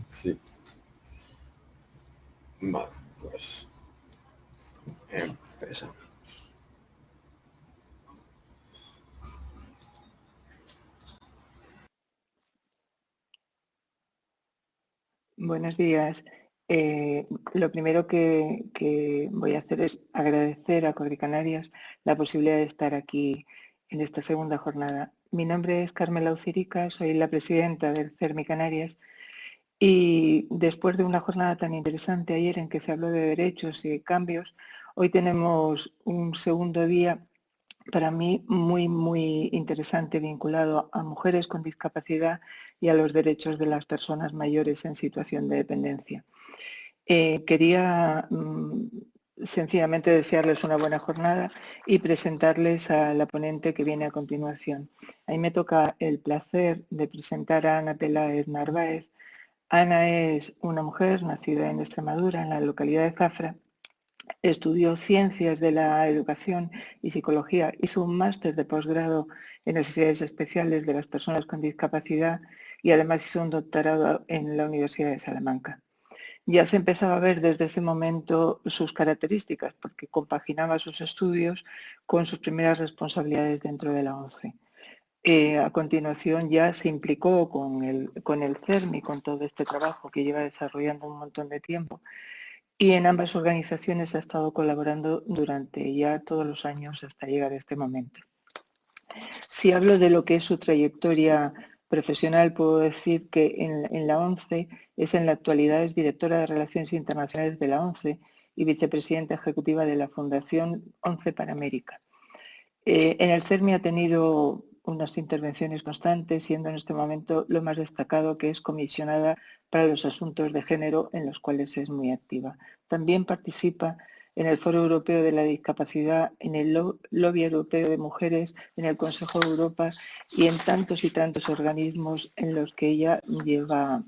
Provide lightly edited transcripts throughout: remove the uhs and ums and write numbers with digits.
Sí. Vale, pues empezamos. Buenos días. Lo primero que voy a hacer es agradecer a Corri Canarias la posibilidad de estar aquí en esta segunda jornada. Mi nombre es Carmela Ucirica, soy la presidenta del CERMI Canarias y después de una jornada tan interesante ayer en que se habló de derechos y de cambios, hoy tenemos un segundo día para mí muy interesante vinculado a mujeres con discapacidad y a los derechos de las personas mayores en situación de dependencia. Quería sencillamente desearles una buena jornada y presentarles a la ponente que viene a continuación. A mí me toca el placer de presentar a Ana Peláez Narváez. Ana es una mujer nacida en Extremadura, en la localidad de Zafra. Estudió Ciencias de la Educación y Psicología, hizo un máster de posgrado en Necesidades Especiales de las Personas con Discapacidad y además hizo un doctorado en la Universidad de Salamanca. Ya se empezaba a ver desde ese momento sus características porque compaginaba sus estudios con sus primeras responsabilidades dentro de la ONCE. A continuación ya se implicó con el CERMI, con todo este trabajo que lleva desarrollando un montón de tiempo. Y en ambas organizaciones ha estado colaborando durante ya todos los años hasta llegar a este momento. Si hablo de lo que es su trayectoria profesional, puedo decir que en la ONCE en la actualidad es directora de Relaciones Internacionales de la ONCE y vicepresidenta ejecutiva de la Fundación ONCE para América. En el CERMI ha tenido unas intervenciones constantes, siendo en este momento lo más destacado que es comisionada para los asuntos de género, en los cuales es muy activa. También participa en el Foro Europeo de la Discapacidad, en el Lobby Europeo de Mujeres, en el Consejo de Europa y en tantos y tantos organismos en los que ella lleva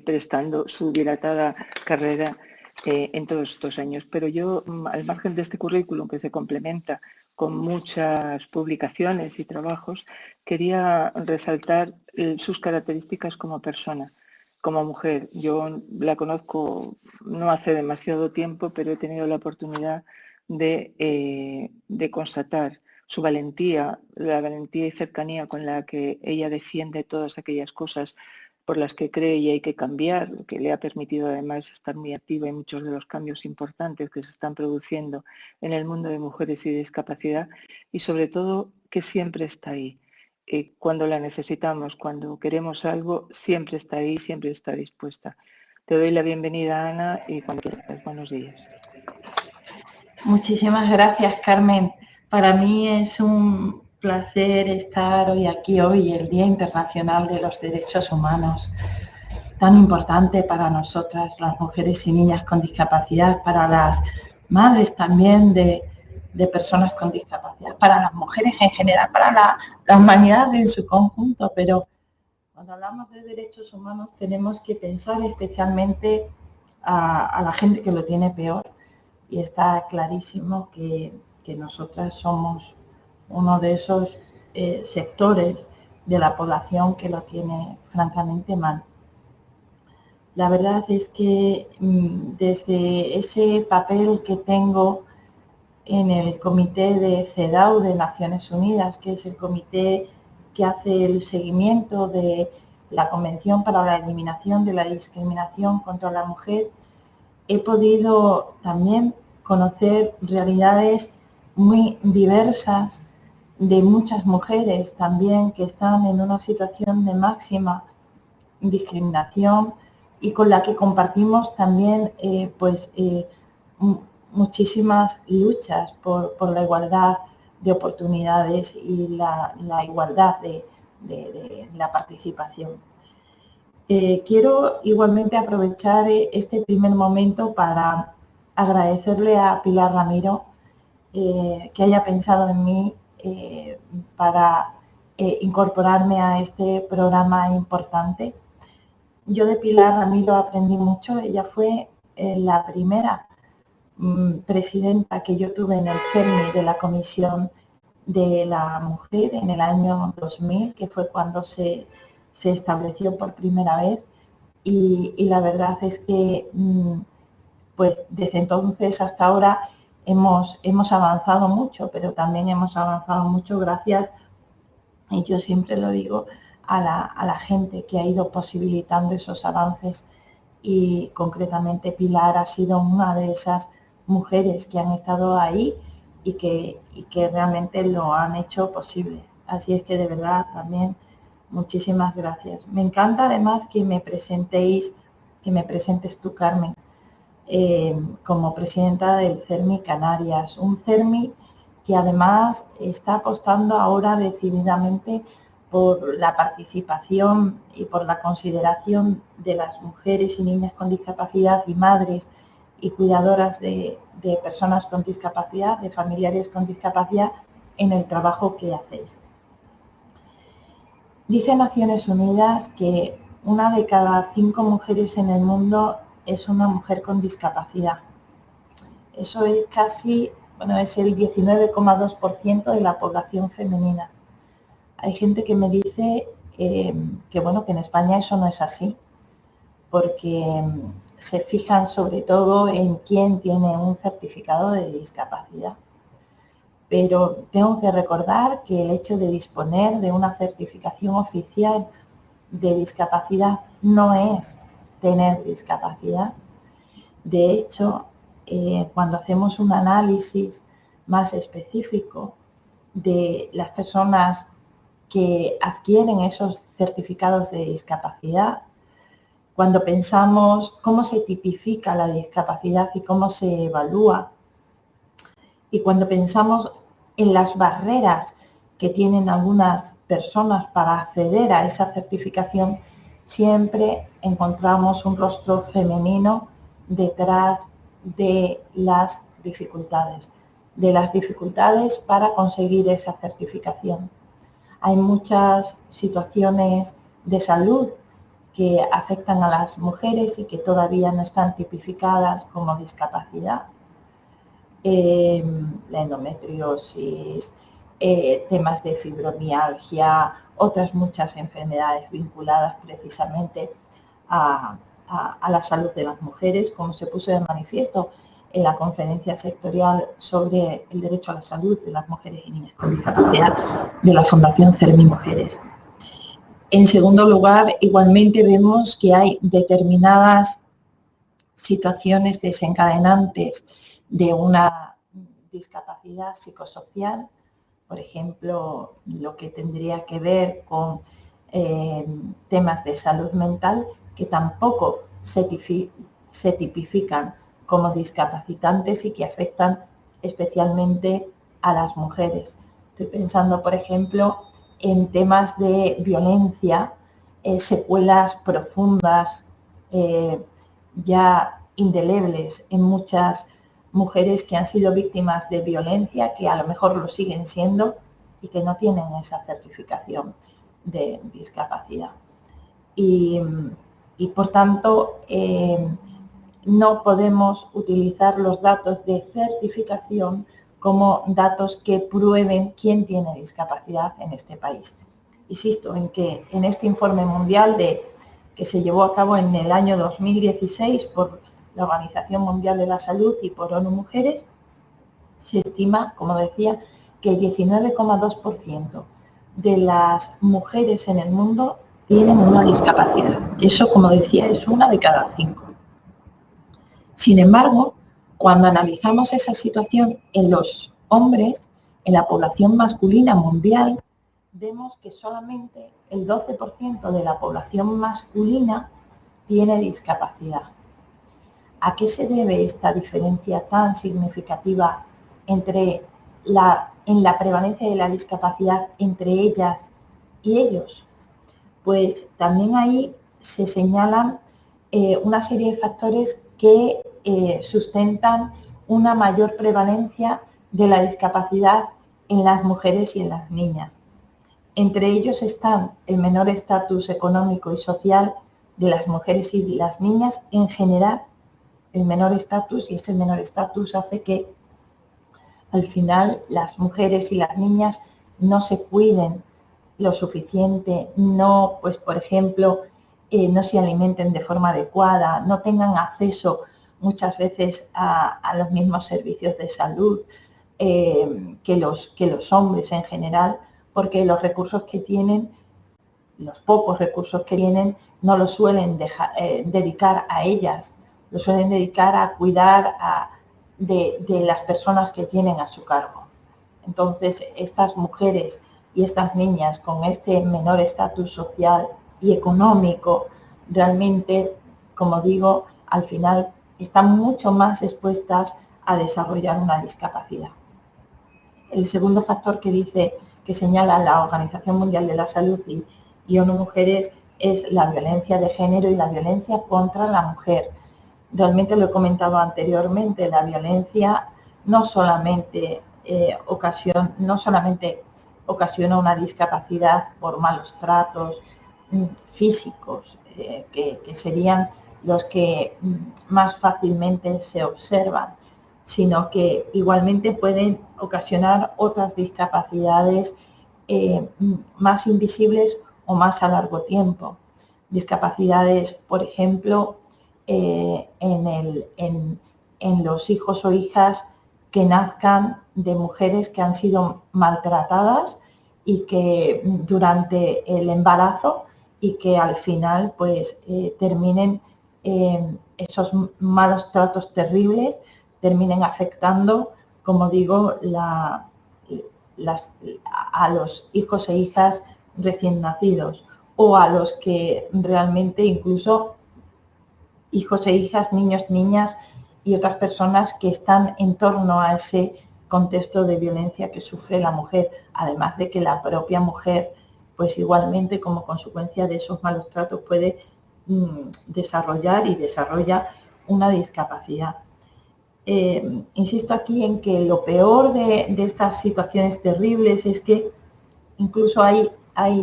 prestando su dilatada carrera en todos estos años. Pero yo, al margen de este currículum que se complementa con muchas publicaciones y trabajos, quería resaltar sus características como persona, como mujer. Yo la conozco no hace demasiado tiempo, pero he tenido la oportunidad de constatar su valentía, la valentía y cercanía con la que ella defiende todas aquellas cosas por las que cree y hay que cambiar, que le ha permitido además estar muy activa en muchos de los cambios importantes que se están produciendo en el mundo de mujeres y discapacidad y sobre todo que siempre está ahí. Cuando la necesitamos, cuando queremos algo, siempre está ahí, siempre está dispuesta. Te doy la bienvenida, Ana, y cuando quieras, buenos días. Muchísimas gracias, Carmen. Para mí es un placer estar hoy, el Día Internacional de los Derechos Humanos, tan importante para nosotras, las mujeres y niñas con discapacidad, para las madres también de personas con discapacidad, para las mujeres en general, para la humanidad en su conjunto. Pero cuando hablamos de derechos humanos tenemos que pensar especialmente a la gente que lo tiene peor. Y está clarísimo que nosotras somos uno de esos sectores de la población que lo tiene francamente mal. La verdad es que desde ese papel que tengo en el comité de CEDAW de Naciones Unidas, que es el comité que hace el seguimiento de la Convención para la Eliminación de la Discriminación contra la Mujer, he podido también conocer realidades muy diversas de muchas mujeres también que están en una situación de máxima discriminación y con la que compartimos también muchísimas luchas por la igualdad de oportunidades y la igualdad de la participación. Quiero igualmente aprovechar este primer momento para agradecerle a Pilar Ramiro que haya pensado en mí para incorporarme a este programa importante. Yo de Pilar Ramiro aprendí mucho. Ella fue la primera presidenta que yo tuve en el CERMI de la Comisión de la Mujer en el año 2000, que fue cuando se se estableció por primera vez y la verdad es que pues desde entonces hasta ahora hemos avanzado mucho, pero también hemos avanzado mucho gracias, y yo siempre lo digo, a la gente que ha ido posibilitando esos avances, y concretamente Pilar ha sido una de esas mujeres que han estado ahí y que realmente lo han hecho posible. Así es que de verdad también muchísimas gracias. Me encanta además que me presentes tú, Carmen, como presidenta del CERMI Canarias, un CERMI que además está apostando ahora decididamente por la participación y por la consideración de las mujeres y niñas con discapacidad y madres y cuidadoras de personas con discapacidad, de familiares con discapacidad, en el trabajo que hacéis. Dice Naciones Unidas que 1 de cada 5 mujeres en el mundo es una mujer con discapacidad. Eso es casi, es el 19,2% de la población femenina. Hay gente que me dice que en España eso no es así, porque se fijan sobre todo en quién tiene un certificado de discapacidad. Pero tengo que recordar que el hecho de disponer de una certificación oficial de discapacidad no es tener discapacidad. De hecho, cuando hacemos un análisis más específico de las personas que adquieren esos certificados de discapacidad, cuando pensamos cómo se tipifica la discapacidad y cómo se evalúa, y cuando pensamos en las barreras que tienen algunas personas para acceder a esa certificación, siempre encontramos un rostro femenino detrás de las dificultades para conseguir esa certificación. Hay muchas situaciones de salud que afectan a las mujeres y que todavía no están tipificadas como discapacidad. La endometriosis, temas de fibromialgia, otras muchas enfermedades vinculadas precisamente a la salud de las mujeres, como se puso de manifiesto en la conferencia sectorial sobre el derecho a la salud de las mujeres y niñas con discapacidad de la Fundación CERMI Mujeres. En segundo lugar, igualmente vemos que hay determinadas situaciones desencadenantes de una discapacidad psicosocial, por ejemplo, lo que tendría que ver con temas de salud mental, que tampoco se tipifican como discapacitantes y que afectan especialmente a las mujeres. Estoy pensando, por ejemplo, en temas de violencia, secuelas profundas, ya indelebles en muchas mujeres que han sido víctimas de violencia, que a lo mejor lo siguen siendo y que no tienen esa certificación de discapacidad. Y por tanto, no podemos utilizar los datos de certificación como datos que prueben quién tiene discapacidad en este país. Insisto en que en este informe mundial que se llevó a cabo en el año 2016 por la Organización Mundial de la Salud y por ONU Mujeres, se estima, como decía, que el 19,2% de las mujeres en el mundo tienen una discapacidad. Eso, como decía, es 1 de cada 5. Sin embargo, cuando analizamos esa situación en los hombres, en la población masculina mundial, vemos que solamente el 12% de la población masculina tiene discapacidad. ¿A qué se debe esta diferencia tan significativa en la prevalencia de la discapacidad entre ellas y ellos? Pues también ahí se señalan una serie de factores que sustentan una mayor prevalencia de la discapacidad en las mujeres y en las niñas. Entre ellos están el menor estatus económico y social de las mujeres y las niñas en general, el menor estatus, y ese menor estatus hace que al final las mujeres y las niñas no se cuiden lo suficiente, no, pues por ejemplo, no se alimenten de forma adecuada, no tengan acceso muchas veces a los mismos servicios de salud que los hombres en general, porque los recursos que tienen, los pocos recursos que tienen, no los suelen dedicar a ellas, lo suelen dedicar a cuidar de las personas que tienen a su cargo. Entonces, estas mujeres y estas niñas con este menor estatus social y económico, realmente, como digo, al final están mucho más expuestas a desarrollar una discapacidad. El segundo factor que señala la Organización Mundial de la Salud y ONU Mujeres es la violencia de género y la violencia contra la mujer. Realmente lo he comentado anteriormente, la violencia no solamente ocasiona una discapacidad por malos tratos físicos, que serían los que más fácilmente se observan, sino que igualmente pueden ocasionar otras discapacidades más invisibles o más a largo tiempo. Discapacidades, por ejemplo, en los hijos o hijas que nazcan de mujeres que han sido maltratadas y que durante el embarazo y que al final pues terminen esos malos tratos terribles, terminen afectando, como digo, a los hijos e hijas recién nacidos o a los que realmente incluso hijos e hijas, niños, niñas y otras personas que están en torno a ese contexto de violencia que sufre la mujer, además de que la propia mujer, pues igualmente como consecuencia de esos malos tratos puede desarrollar y desarrolla una discapacidad. Insisto aquí en que lo peor de estas situaciones terribles es que incluso hay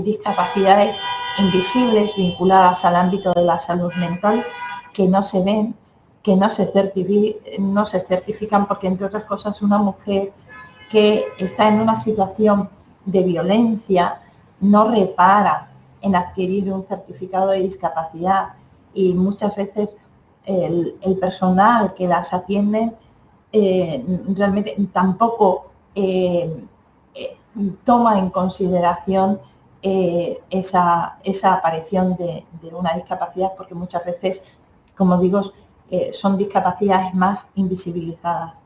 discapacidades invisibles vinculadas al ámbito de la salud mental que no se ven, que no se certifican porque, entre otras cosas, una mujer que está en una situación de violencia no repara en adquirir un certificado de discapacidad y muchas veces el personal que las atiende realmente tampoco toma en consideración esa aparición de una discapacidad, porque muchas veces, como digo, son discapacidades más invisibilizadas.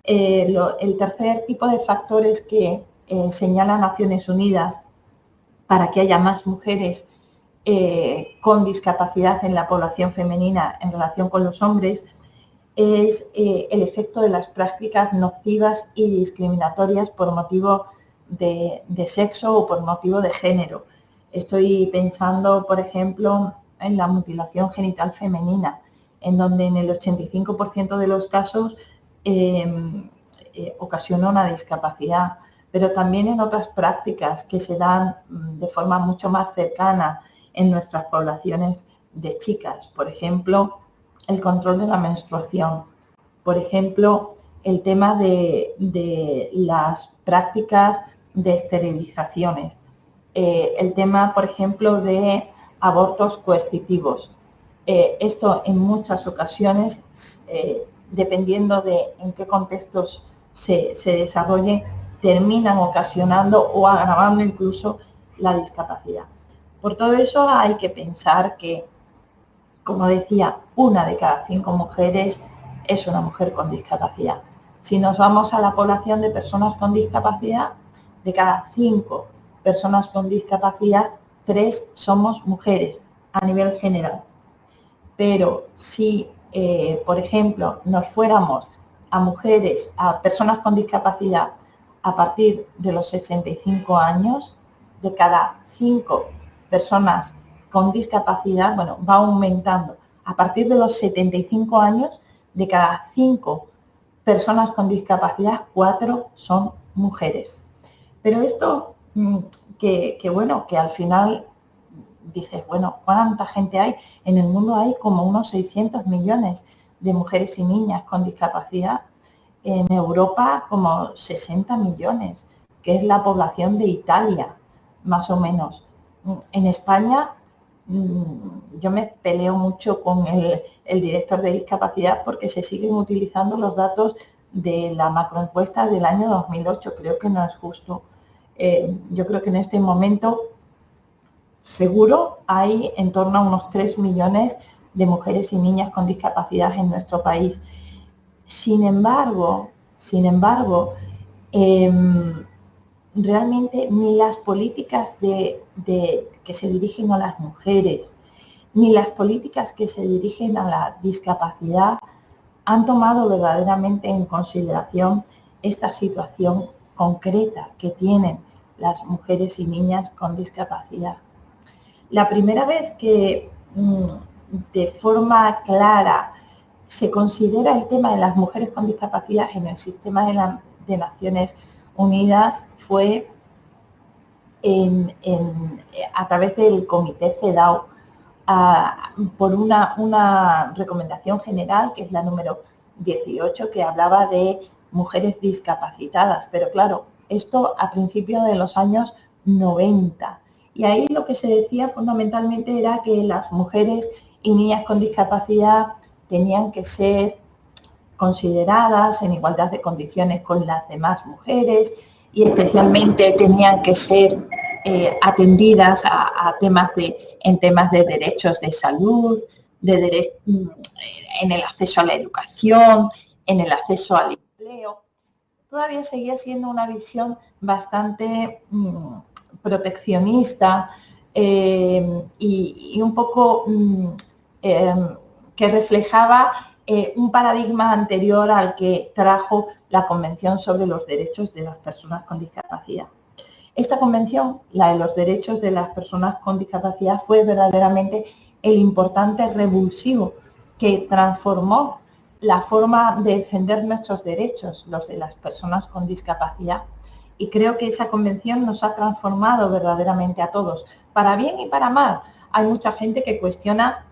El tercer tipo de factores que señala Naciones Unidas para que haya más mujeres con discapacidad en la población femenina en relación con los hombres es el efecto de las prácticas nocivas y discriminatorias por motivo de sexo o por motivo de género. Estoy pensando, por ejemplo, en la mutilación genital femenina, en donde en el 85% de los casos ocasiona una discapacidad, pero también en otras prácticas que se dan de forma mucho más cercana en nuestras poblaciones de chicas. Por ejemplo, el control de la menstruación. Por ejemplo, el tema de las prácticas de esterilizaciones. El tema, por ejemplo, de abortos coercitivos. Esto en muchas ocasiones, dependiendo de en qué contextos se desarrolle, terminan ocasionando o agravando incluso la discapacidad. Por todo eso hay que pensar que, como decía, 1 de cada 5 mujeres es una mujer con discapacidad. Si nos vamos a la población de personas con discapacidad, de cada 5 personas con discapacidad, 3 somos mujeres a nivel general. Pero si, por ejemplo, nos fuéramos a mujeres, a personas con discapacidad a partir de los 65 años, de cada 5 personas con discapacidad, bueno, va aumentando. A partir de los 75 años, de cada 5 personas con discapacidad, 4 son mujeres. Pero esto, que al final dices, bueno, ¿cuánta gente hay? En el mundo hay como unos 600 millones de mujeres y niñas con discapacidad. En Europa como 60 millones, que es la población de Italia. más o menos. En España yo me peleo mucho con el director de discapacidad porque se siguen utilizando los datos de la macroencuesta del año 2008. Creo que no es justo. Yo creo que en este momento seguro hay en torno a unos 3 millones de mujeres y niñas con discapacidad en nuestro país. Sin embargo, realmente ni las políticas que se dirigen a las mujeres, ni las políticas que se dirigen a la discapacidad han tomado verdaderamente en consideración esta situación concreta que tienen las mujeres y niñas con discapacidad. La primera vez que de forma clara se considera el tema de las mujeres con discapacidad en el sistema de Naciones Unidas fue a través del Comité CEDAW, por una recomendación general, que es la número 18, que hablaba de mujeres discapacitadas. Pero claro, esto a principios de los años 90. Y ahí lo que se decía fundamentalmente era que las mujeres y niñas con discapacidad tenían que ser consideradas en igualdad de condiciones con las demás mujeres y especialmente tenían que ser atendidas en temas de derechos de salud, en el acceso a la educación, en el acceso al empleo. Todavía seguía siendo una visión bastante proteccionista y un poco que reflejaba un paradigma anterior al que trajo la Convención sobre los Derechos de las Personas con Discapacidad. Esta convención, la de los derechos de las personas con discapacidad, fue verdaderamente el importante revulsivo que transformó la forma de defender nuestros derechos, los de las personas con discapacidad. Y creo que esa convención nos ha transformado verdaderamente a todos, para bien y para mal. Hay mucha gente que cuestiona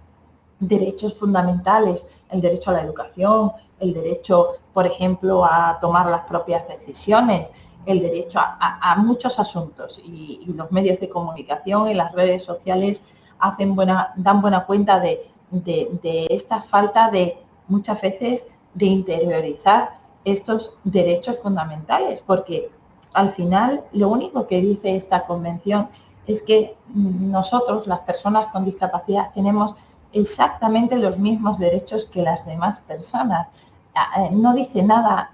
derechos fundamentales, el derecho a la educación, el derecho, por ejemplo, a tomar las propias decisiones, el derecho a muchos asuntos. Y los medios de comunicación y las redes sociales dan buena cuenta de esta falta de, muchas veces, de interiorizar estos derechos fundamentales, porque al final lo único que dice esta convención es que nosotros, las personas con discapacidad, tenemos exactamente los mismos derechos que las demás personas. No dice nada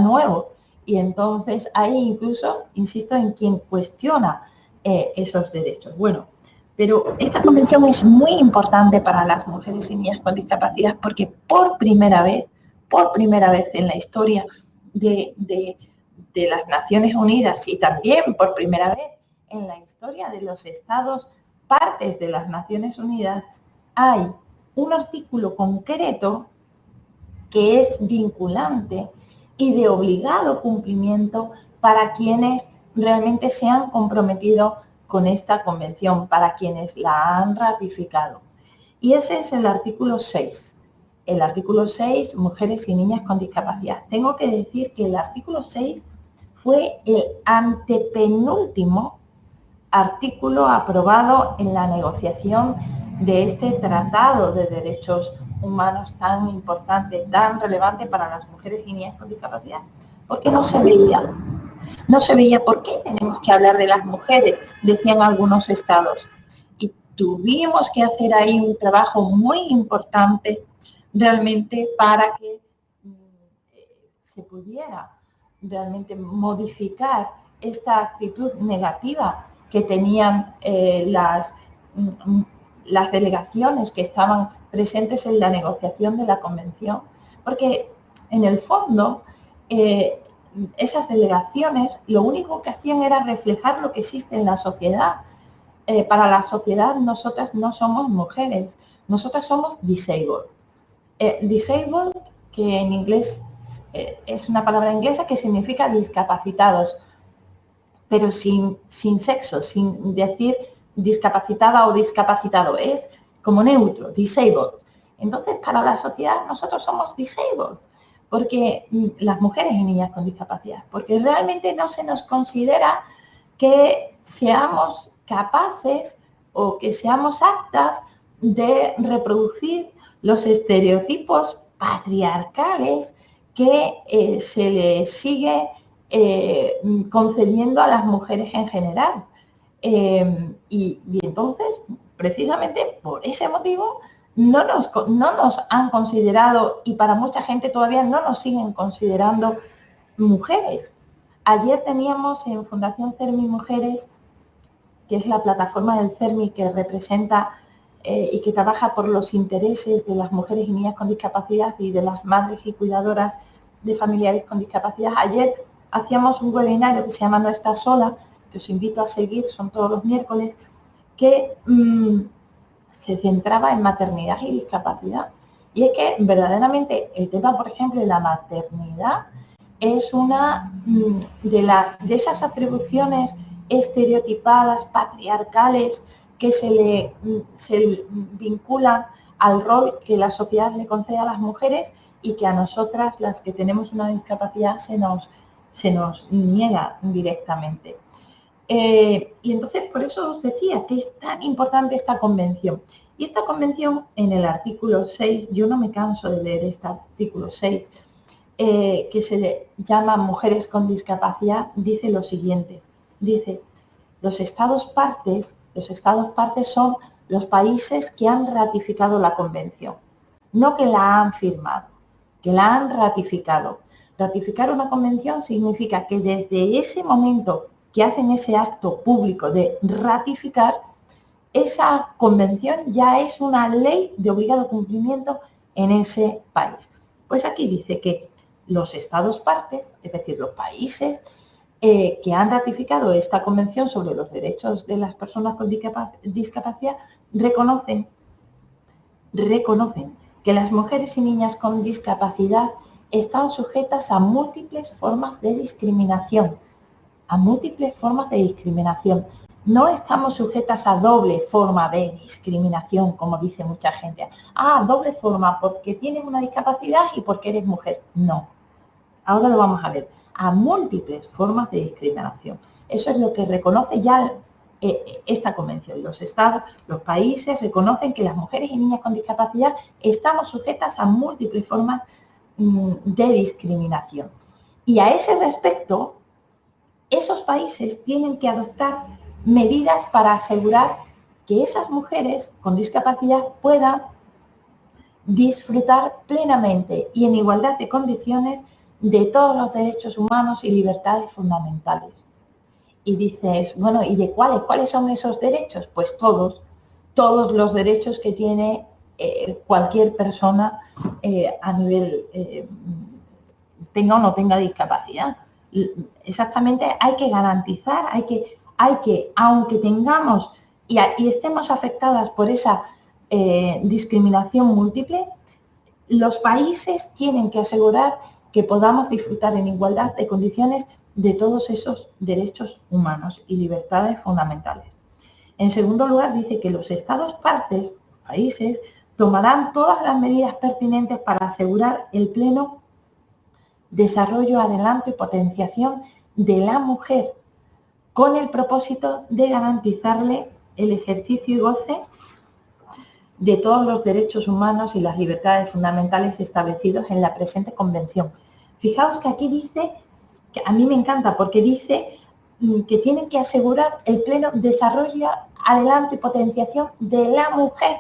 nuevo. Y entonces ahí incluso, insisto, en quien cuestiona esos derechos. Bueno, pero esta convención es muy importante para las mujeres y niñas con discapacidad porque por primera vez en la historia de las Naciones Unidas y también por primera vez en la historia de los estados partes de las Naciones Unidas, hay un artículo concreto que es vinculante y de obligado cumplimiento para quienes realmente se han comprometido con esta convención, para quienes la han ratificado. Y ese es el artículo 6. El artículo 6, mujeres y niñas con discapacidad. Tengo que decir que el artículo 6 fue el antepenúltimo artículo aprobado en la negociación de este Tratado de Derechos Humanos tan importante, tan relevante para las mujeres y niñas con discapacidad, porque no se veía por qué tenemos que hablar de las mujeres, decían algunos estados. Y tuvimos que hacer ahí un trabajo muy importante realmente para que se pudiera realmente modificar esta actitud negativa que tenían las delegaciones que estaban presentes en la negociación de la convención, porque en el fondo esas delegaciones lo único que hacían era reflejar lo que existe en la sociedad. Para la sociedad nosotras no somos mujeres, nosotras somos disabled. Disabled, que en inglés es una palabra inglesa que significa discapacitados, pero sin sexo, sin decir discapacitada o discapacitado, es como neutro, disabled. Entonces, para la sociedad nosotros somos disabled, porque las mujeres y niñas con discapacidad, porque realmente no se nos considera que seamos capaces o que seamos aptas de reproducir los estereotipos patriarcales que se le sigue concediendo a las mujeres en general. Y entonces, precisamente por ese motivo, no nos han considerado, y para mucha gente todavía no nos siguen considerando mujeres. Ayer teníamos en Fundación CERMI Mujeres, que es la plataforma del CERMI que representa y que trabaja por los intereses de las mujeres y niñas con discapacidad y de las madres y cuidadoras de familiares con discapacidad. Ayer hacíamos un webinario que se llama No Estás Sola, que os invito a seguir, son todos los miércoles, que se centraba en maternidad y discapacidad. Y es que verdaderamente el tema, por ejemplo, de la maternidad es una de esas atribuciones estereotipadas, patriarcales, que se vinculan al rol que la sociedad le concede a las mujeres y que a nosotras, las que tenemos una discapacidad, se nos niega directamente. Y entonces, por eso os decía que es tan importante esta convención. Y esta convención, en el artículo 6, yo no me canso de leer este artículo 6, que se llama Mujeres con Discapacidad, dice lo siguiente. Dice, los estados partes son los países que han ratificado la convención, no que la han firmado, que la han ratificado. Ratificar una convención significa que desde ese momento que hacen ese acto público de ratificar, esa convención ya es una ley de obligado cumplimiento en ese país. Pues aquí dice que los estados partes, es decir, los países que han ratificado esta convención sobre los derechos de las personas con discapacidad, reconocen que las mujeres y niñas con discapacidad están sujetas a múltiples formas de discriminación. No estamos sujetas a doble forma de discriminación, como dice mucha gente. Doble forma, porque tienes una discapacidad y porque eres mujer. No. Ahora lo vamos a ver. A múltiples formas de discriminación. Eso es lo que reconoce ya esta convención. Los estados, los países reconocen que las mujeres y niñas con discapacidad estamos sujetas a múltiples formas de discriminación. Y a ese respecto, esos países tienen que adoptar medidas para asegurar que esas mujeres con discapacidad puedan disfrutar plenamente y en igualdad de condiciones de todos los derechos humanos y libertades fundamentales. Y dices, bueno, ¿y de cuáles son esos derechos? Pues todos los derechos que tiene cualquier persona a nivel, tenga o no tenga discapacidad. Exactamente, hay que garantizar, hay que aunque tengamos y estemos afectadas por esa discriminación múltiple, los países tienen que asegurar que podamos disfrutar en igualdad de condiciones de todos esos derechos humanos y libertades fundamentales. En segundo lugar, dice que los estados partes, países, tomarán todas las medidas pertinentes para asegurar el pleno desarrollo, adelanto y potenciación de la mujer con el propósito de garantizarle el ejercicio y goce de todos los derechos humanos y las libertades fundamentales establecidos en la presente convención. Fijaos que aquí dice, que a mí me encanta porque dice que tienen que asegurar el pleno desarrollo, adelanto y potenciación de la mujer.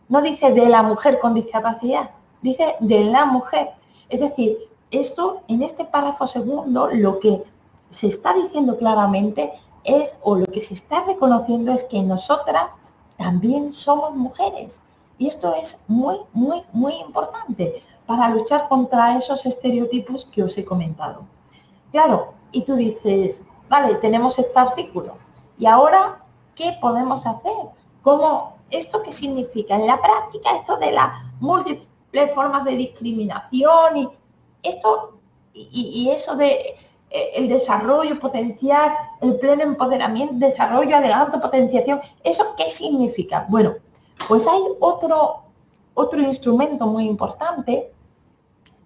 No dice de la mujer con discapacidad, dice de la mujer. Es decir, esto en este párrafo segundo lo que se está diciendo claramente es, o lo que se está reconociendo es que nosotras también somos mujeres. Y esto es muy, muy, muy importante para luchar contra esos estereotipos que os he comentado. Claro, y tú dices, vale, tenemos este artículo, ¿y ahora qué podemos hacer? ¿Cómo, esto qué significa? En la práctica, esto de las múltiples formas de discriminación y esto y eso de el desarrollo potencial, el pleno empoderamiento, desarrollo, adelanto, potenciación, ¿eso qué significa? Bueno, pues hay otro instrumento muy importante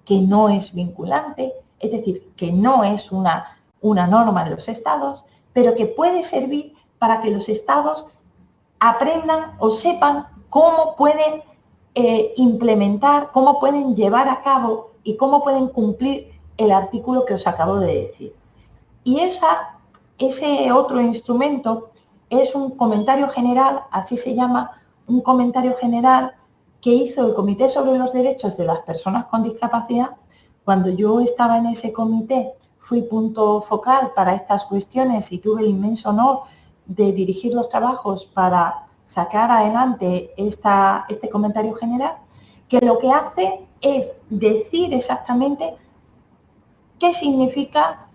que no es vinculante, es decir, que no es una norma en los estados, pero que puede servir para que los estados aprendan o sepan cómo pueden implementar, cómo pueden llevar a cabo y cómo pueden cumplir el artículo que os acabo de decir. Y ese otro instrumento es un comentario general, así se llama, un comentario general que hizo el Comité sobre los Derechos de las Personas con Discapacidad. Cuando yo estaba en ese comité, fui punto focal para estas cuestiones y tuve el inmenso honor de dirigir los trabajos para sacar adelante este comentario general, que lo que hace es decir exactamente qué significa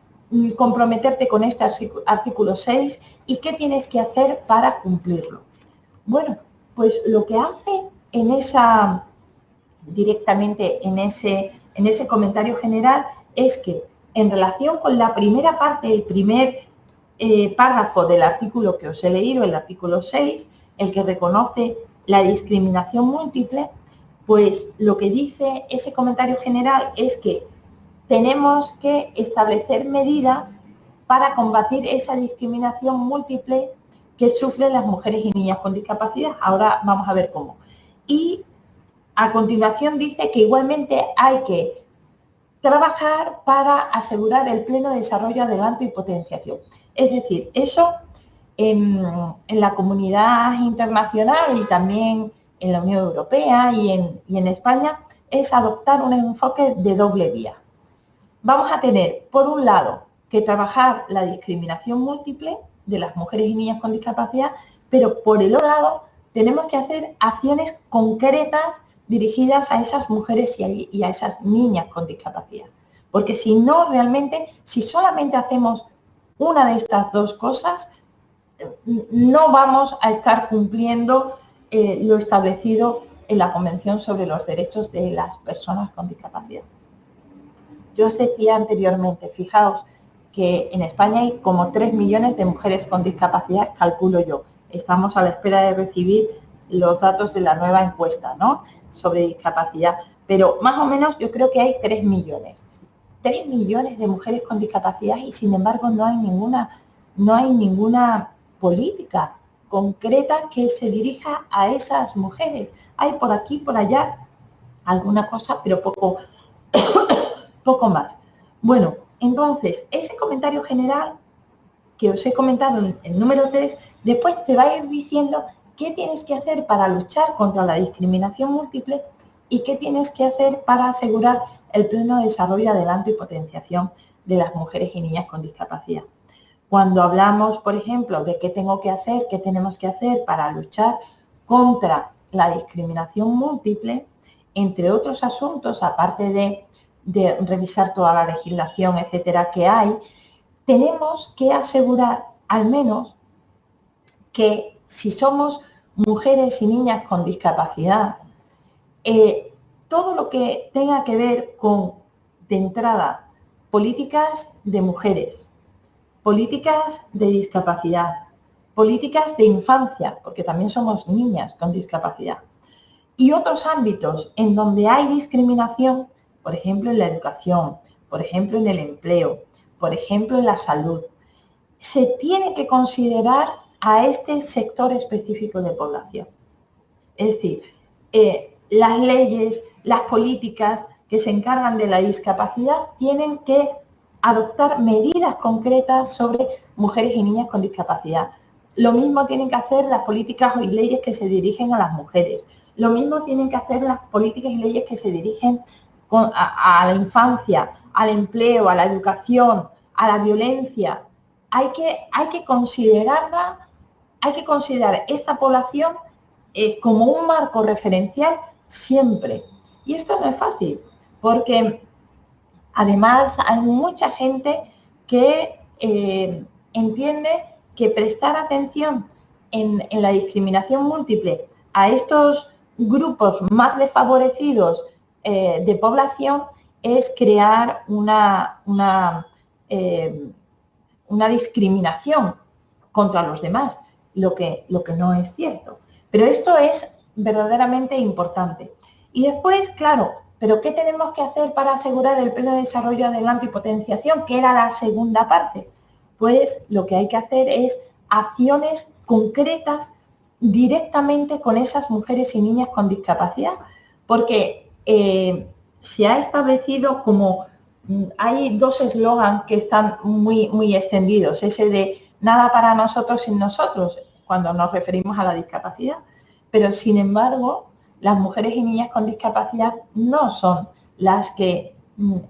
comprometerte con este artículo 6 y qué tienes que hacer para cumplirlo. Bueno, pues lo que hace directamente en ese comentario general es que en relación con la primera parte, el primer párrafo del artículo que os he leído, el artículo 6, el que reconoce la discriminación múltiple, pues lo que dice ese comentario general es que tenemos que establecer medidas para combatir esa discriminación múltiple que sufren las mujeres y niñas con discapacidad. Ahora vamos a ver cómo. Y a continuación dice que igualmente hay que trabajar para asegurar el pleno desarrollo, adelanto y potenciación. Es decir, eso en la comunidad internacional y también en la Unión Europea y en España es adoptar un enfoque de doble vía. Vamos a tener, por un lado, que trabajar la discriminación múltiple de las mujeres y niñas con discapacidad, pero por el otro lado tenemos que hacer acciones concretas dirigidas a esas mujeres y a esas niñas con discapacidad. Porque si no, realmente, si solamente hacemos una de estas dos cosas, no vamos a estar cumpliendo lo establecido en la Convención sobre los Derechos de las Personas con Discapacidad. Yo os decía anteriormente, fijaos que en España hay como 3 millones de mujeres con discapacidad, calculo yo. Estamos a la espera de recibir los datos de la nueva encuesta, ¿no?, sobre discapacidad, pero más o menos yo creo que hay 3 millones. 3 millones de mujeres con discapacidad y sin embargo no hay ninguna política concreta que se dirija a esas mujeres. Hay por aquí, por allá, alguna cosa, pero poco más. Bueno, entonces, ese comentario general que os he comentado en el número 3, después te va a ir diciendo qué tienes que hacer para luchar contra la discriminación múltiple y qué tienes que hacer para asegurar el pleno desarrollo, adelanto y potenciación de las mujeres y niñas con discapacidad. Cuando hablamos, por ejemplo, de qué tengo que hacer, qué tenemos que hacer para luchar contra la discriminación múltiple, entre otros asuntos, aparte de revisar toda la legislación, etcétera, que hay, tenemos que asegurar al menos que si somos mujeres y niñas con discapacidad, todo lo que tenga que ver con, de entrada, políticas de mujeres, políticas de discapacidad, políticas de infancia, porque también somos niñas con discapacidad, y otros ámbitos en donde hay discriminación, por ejemplo en la educación, por ejemplo en el empleo, por ejemplo en la salud, se tiene que considerar a este sector específico de población. Es decir, las leyes, las políticas que se encargan de la discapacidad tienen que adoptar medidas concretas sobre mujeres y niñas con discapacidad. Lo mismo tienen que hacer las políticas y leyes que se dirigen a las mujeres. Lo mismo tienen que hacer las políticas y leyes que se dirigen a la infancia, al empleo, a la educación, a la violencia. Hay que considerar esta población como un marco referencial siempre. Y esto no es fácil, porque además hay mucha gente que entiende que prestar atención en la discriminación múltiple a estos grupos más desfavorecidos de población es crear una discriminación contra los demás, lo que no es cierto. Pero esto es verdaderamente importante. Y después, claro, ¿pero qué tenemos que hacer para asegurar el pleno desarrollo, adelanto y potenciación? Que era la segunda parte. pues lo que hay que hacer es acciones concretas directamente con esas mujeres y niñas con discapacidad, porque se ha establecido como, hay dos eslogans que están muy extendidos, ese de nada para nosotros sin nosotros, cuando nos referimos a la discapacidad, pero sin embargo, las mujeres y niñas con discapacidad no son las que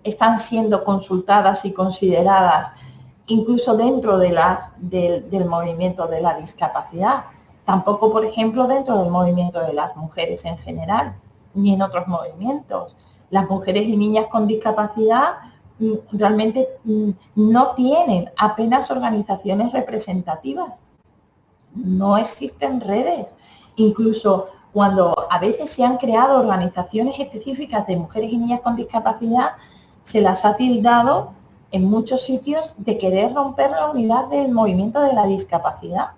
están siendo consultadas y consideradas incluso dentro de del movimiento de la discapacidad, tampoco, por ejemplo, dentro del movimiento de las mujeres en general, ni en otros movimientos. Las mujeres y niñas con discapacidad realmente no tienen apenas organizaciones representativas, no existen redes. Incluso cuando a veces se han creado organizaciones específicas de mujeres y niñas con discapacidad, se las ha tildado en muchos sitios de querer romper la unidad del movimiento de la discapacidad.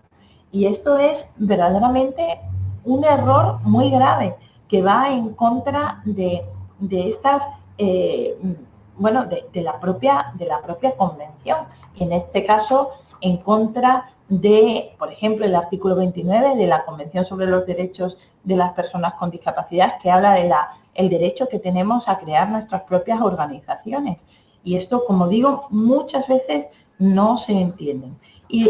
Y esto es verdaderamente un error muy grave que va en contra de estas, bueno, de la propia convención. Y en este caso, en contra de, por ejemplo, el artículo 29 de la Convención sobre los Derechos de las Personas con Discapacidad, que habla de el derecho que tenemos a crear nuestras propias organizaciones. Y esto, como digo, muchas veces no se entienden. Y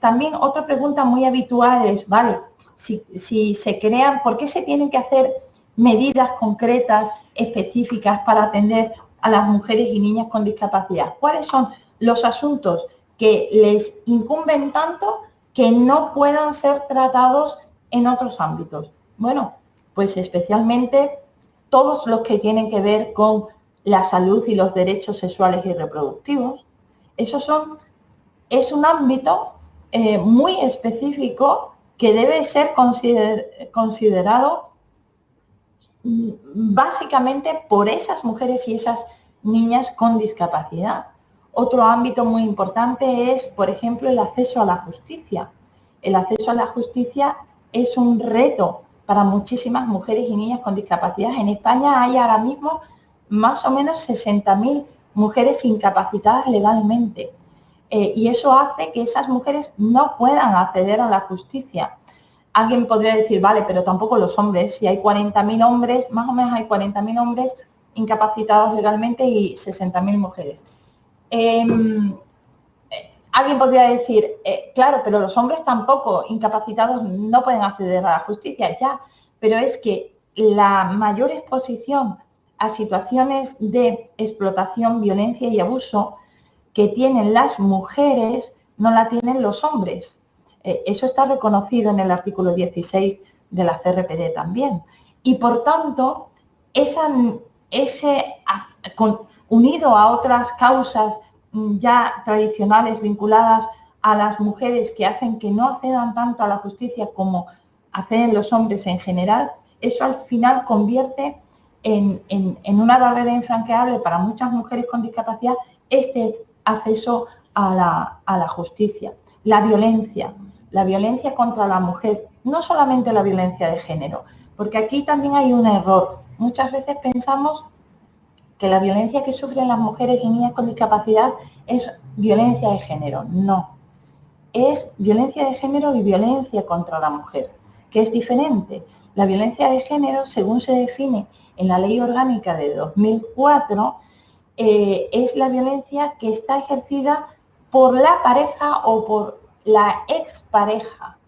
también otra pregunta muy habitual es, vale, si se crean, ¿por qué se tienen que hacer medidas concretas, específicas para atender a las mujeres y niñas con discapacidad? ¿Cuáles son los asuntos que les incumben tanto que no puedan ser tratados en otros ámbitos? Bueno, pues especialmente todos los que tienen que ver con la salud y los derechos sexuales y reproductivos. Es un ámbito muy específico que debe ser considerado básicamente por esas mujeres y esas niñas con discapacidad. Otro ámbito muy importante es, por ejemplo, el acceso a la justicia. El acceso a la justicia es un reto para muchísimas mujeres y niñas con discapacidad. En España hay ahora mismo más o menos 60.000 mujeres incapacitadas legalmente. Y eso hace que esas mujeres no puedan acceder a la justicia. Alguien podría decir, vale, pero tampoco los hombres. Si hay 40.000 hombres, más o menos hay 40.000 hombres incapacitados legalmente y 60.000 mujeres. Alguien podría decir, claro, pero los hombres tampoco incapacitados no pueden acceder a la justicia, ya, pero es que la mayor exposición a situaciones de explotación, violencia y abuso que tienen las mujeres no la tienen los hombres. Eso está reconocido en el artículo 16 de la CRPD también. Y por tanto, unido a otras causas ya tradicionales vinculadas a las mujeres que hacen que no accedan tanto a la justicia como acceden los hombres en general, eso al final convierte en una barrera infranqueable para muchas mujeres con discapacidad este acceso a la justicia. La violencia contra la mujer, no solamente la violencia de género, porque aquí también hay un error. Muchas veces pensamos que la violencia que sufren las mujeres y niñas con discapacidad es violencia de género. No, es violencia de género y violencia contra la mujer, que es diferente. La violencia de género, según se define en la Ley Orgánica de 2004, es la violencia que está ejercida por la pareja o por la expareja,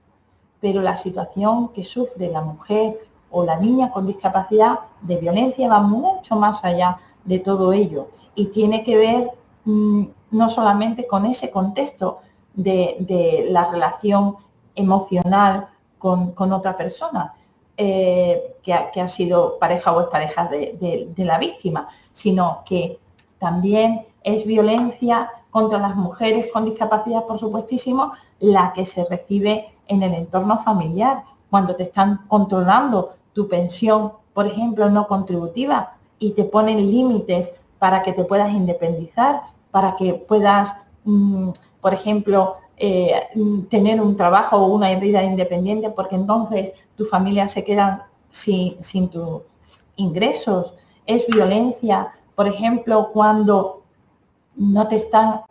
pero la situación que sufre la mujer o la niña con discapacidad de violencia va mucho más allá de todo ello y tiene que ver no solamente con ese contexto de la relación emocional con otra persona que ha sido pareja o expareja de la víctima, sino que también es violencia contra las mujeres con discapacidad, por supuestísimo, la que se recibe en el entorno familiar, cuando te están controlando tu pensión, por ejemplo, no contributiva, y te ponen límites para que te puedas independizar, para que puedas, por ejemplo, tener un trabajo o una vida independiente, porque entonces tu familia se queda sin tus ingresos. Es violencia, por ejemplo, cuando no te están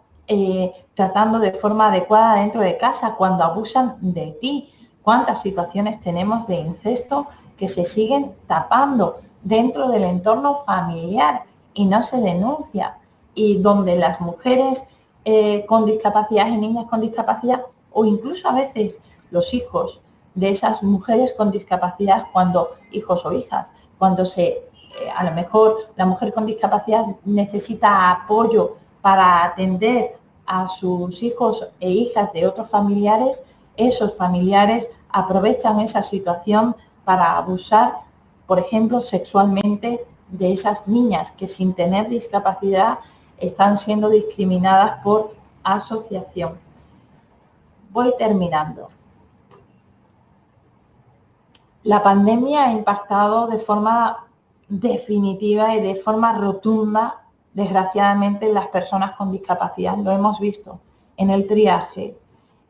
tratando de forma adecuada dentro de casa, cuando abusan de ti. ¿Cuántas situaciones tenemos de incesto que se siguen tapando dentro del entorno familiar y no se denuncia? Y donde las mujeres con discapacidad y niñas con discapacidad, o incluso a veces los hijos de esas mujeres con discapacidad, cuando hijos o hijas, cuando a lo mejor la mujer con discapacidad necesita apoyo para atender a sus hijos e hijas de otros familiares, esos familiares aprovechan esa situación para abusar, por ejemplo, sexualmente de esas niñas que sin tener discapacidad están siendo discriminadas por asociación. Voy terminando. La pandemia ha impactado de forma definitiva y de forma rotunda, desgraciadamente, en las personas con discapacidad. Lo hemos visto en el triaje,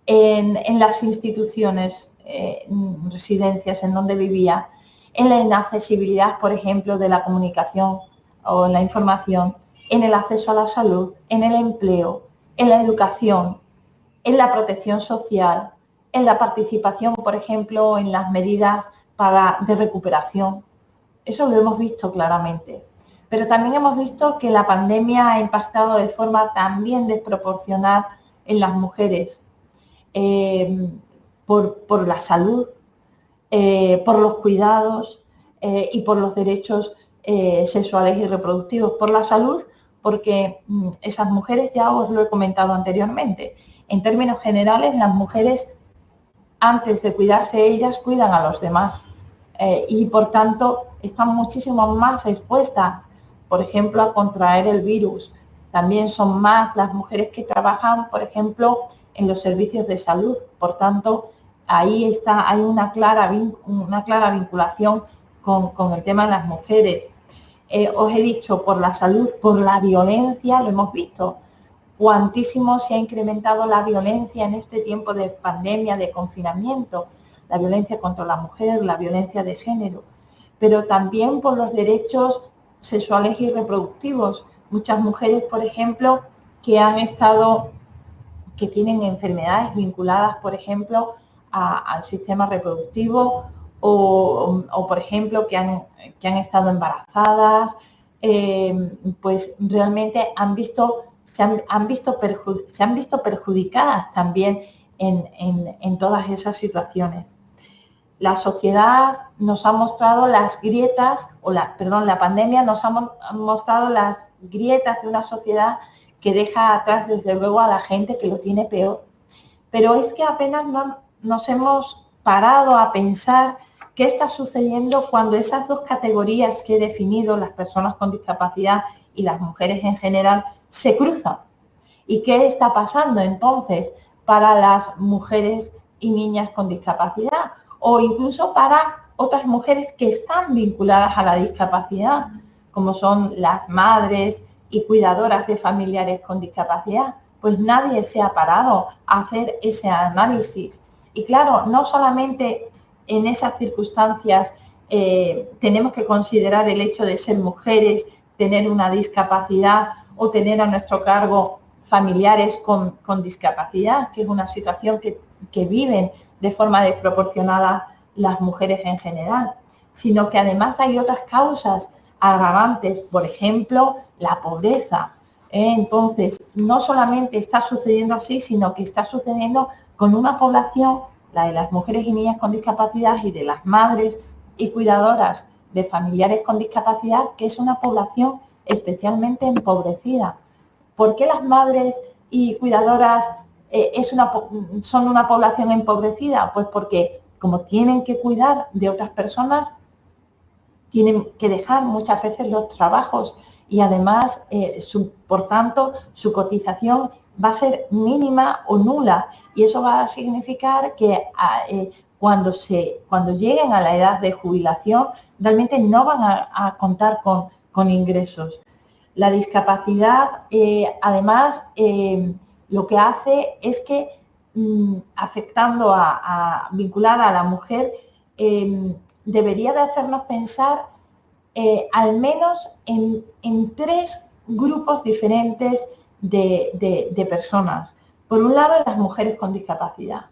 en las instituciones, residencias en donde vivía, en la inaccesibilidad, por ejemplo, de la comunicación o la información, en el acceso a la salud, en el empleo, en la educación, en la protección social, en la participación, por ejemplo, en las medidas de recuperación. Eso lo hemos visto claramente. Pero también hemos visto que la pandemia ha impactado de forma también desproporcional en las mujeres, por la salud, por los cuidados y por los derechos sexuales y reproductivos. Por la salud, porque esas mujeres, ya os lo he comentado anteriormente, en términos generales, las mujeres, antes de cuidarse ellas, cuidan a los demás. Y por tanto están muchísimo más expuestas, por ejemplo, a contraer el virus. También son más las mujeres que trabajan, por ejemplo, en los servicios de salud. Por tanto, ahí hay una clara vinculación con el tema de las mujeres. Os he dicho, por la salud, por la violencia, lo hemos visto. Cuantísimo se ha incrementado la violencia en este tiempo de pandemia, de confinamiento, la violencia contra la mujer, la violencia de género, pero también por los derechos sexuales y reproductivos. Muchas mujeres, por ejemplo, que tienen enfermedades vinculadas, por ejemplo, al sistema reproductivo o por ejemplo, que han estado embarazadas, pues realmente se han visto perjudicadas también en todas esas situaciones. La sociedad nos ha mostrado las grietas, la pandemia nos ha mostrado las grietas de una sociedad que deja atrás, desde luego, a la gente que lo tiene peor. Pero es que apenas nos hemos parado a pensar qué está sucediendo cuando esas dos categorías que he definido, las personas con discapacidad y las mujeres en general, se cruzan. ¿Y qué está pasando entonces para las mujeres y niñas con discapacidad? O incluso para otras mujeres que están vinculadas a la discapacidad, como son las madres y cuidadoras de familiares con discapacidad. Pues nadie se ha parado a hacer ese análisis. Y claro, no solamente en esas circunstancias tenemos que considerar el hecho de ser mujeres, tener una discapacidad o tener a nuestro cargo familiares con discapacidad, que es una situación que viven de forma desproporcionada las mujeres en general, sino que además hay otras causas agravantes, por ejemplo, la pobreza. Entonces, no solamente está sucediendo así, sino que está sucediendo con una población, la de las mujeres y niñas con discapacidad y de las madres y cuidadoras de familiares con discapacidad, que es una población especialmente empobrecida. ¿Por qué las madres y cuidadoras son una población empobrecida? Pues porque como tienen que cuidar de otras personas, tienen que dejar muchas veces los trabajos y además, por tanto, su cotización va a ser mínima o nula, y eso va a significar que cuando lleguen a la edad de jubilación realmente no van a contar con ingresos. La discapacidad, además, lo que hace es que, afectando vinculada a la mujer, debería de hacernos pensar al menos en tres grupos diferentes de personas. Por un lado, las mujeres con discapacidad.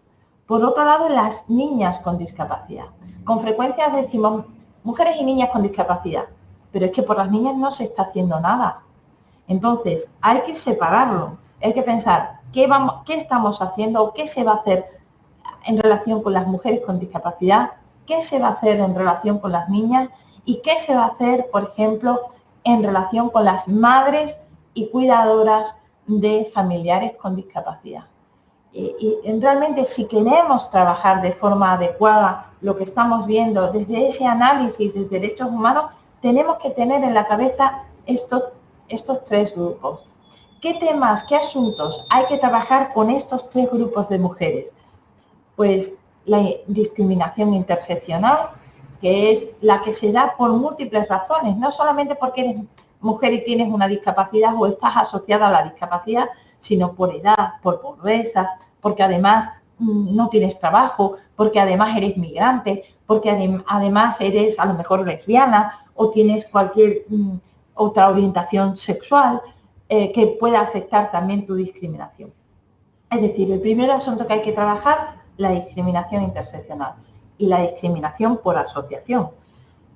Por otro lado, las niñas con discapacidad. Con frecuencia decimos mujeres y niñas con discapacidad, pero es que por las niñas no se está haciendo nada. Entonces, hay que separarlo. Hay que pensar qué estamos haciendo o qué se va a hacer en relación con las mujeres con discapacidad, qué se va a hacer en relación con las niñas y qué se va a hacer, por ejemplo, en relación con las madres y cuidadoras de familiares con discapacidad. Y realmente, si queremos trabajar de forma adecuada lo que estamos viendo desde ese análisis de derechos humanos, tenemos que tener en la cabeza estos tres grupos. ¿Qué temas, qué asuntos hay que trabajar con estos tres grupos de mujeres? Pues la discriminación interseccional, que es la que se da por múltiples razones, no solamente porque eres mujer y tienes una discapacidad o estás asociada a la discapacidad, sino por edad, por pobreza, porque además no tienes trabajo, porque además eres migrante, porque además eres a lo mejor lesbiana o tienes cualquier otra orientación sexual que pueda afectar también tu discriminación. Es decir, el primer asunto que hay que trabajar, la discriminación interseccional y la discriminación por asociación.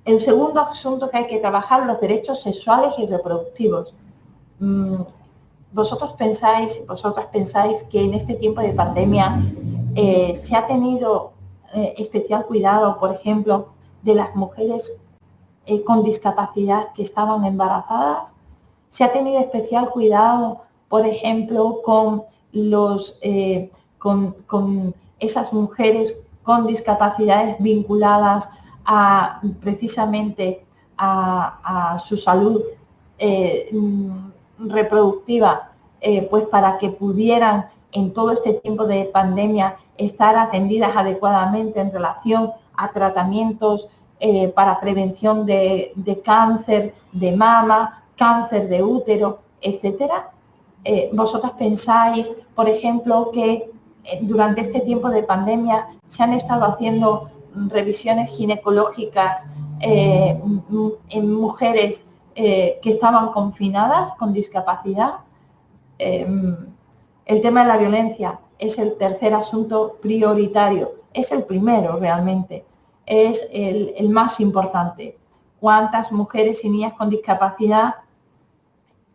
El segundo asunto que hay que trabajar, los derechos sexuales y reproductivos. Vosotras pensáis que en este tiempo de pandemia se ha tenido especial cuidado, por ejemplo, de las mujeres con discapacidad que estaban embarazadas. Se ha tenido especial cuidado, por ejemplo, con esas mujeres con discapacidades vinculadas precisamente a su salud reproductiva, pues para que pudieran en todo este tiempo de pandemia estar atendidas adecuadamente en relación a tratamientos para prevención de cáncer de mama, cáncer de útero, etcétera. Vosotras pensáis, por ejemplo, que durante este tiempo de pandemia se han estado haciendo revisiones ginecológicas en mujeres que estaban confinadas con discapacidad. El tema de la violencia es el tercer asunto prioritario, es el primero realmente, es el más importante. ¿Cuántas mujeres y niñas con discapacidad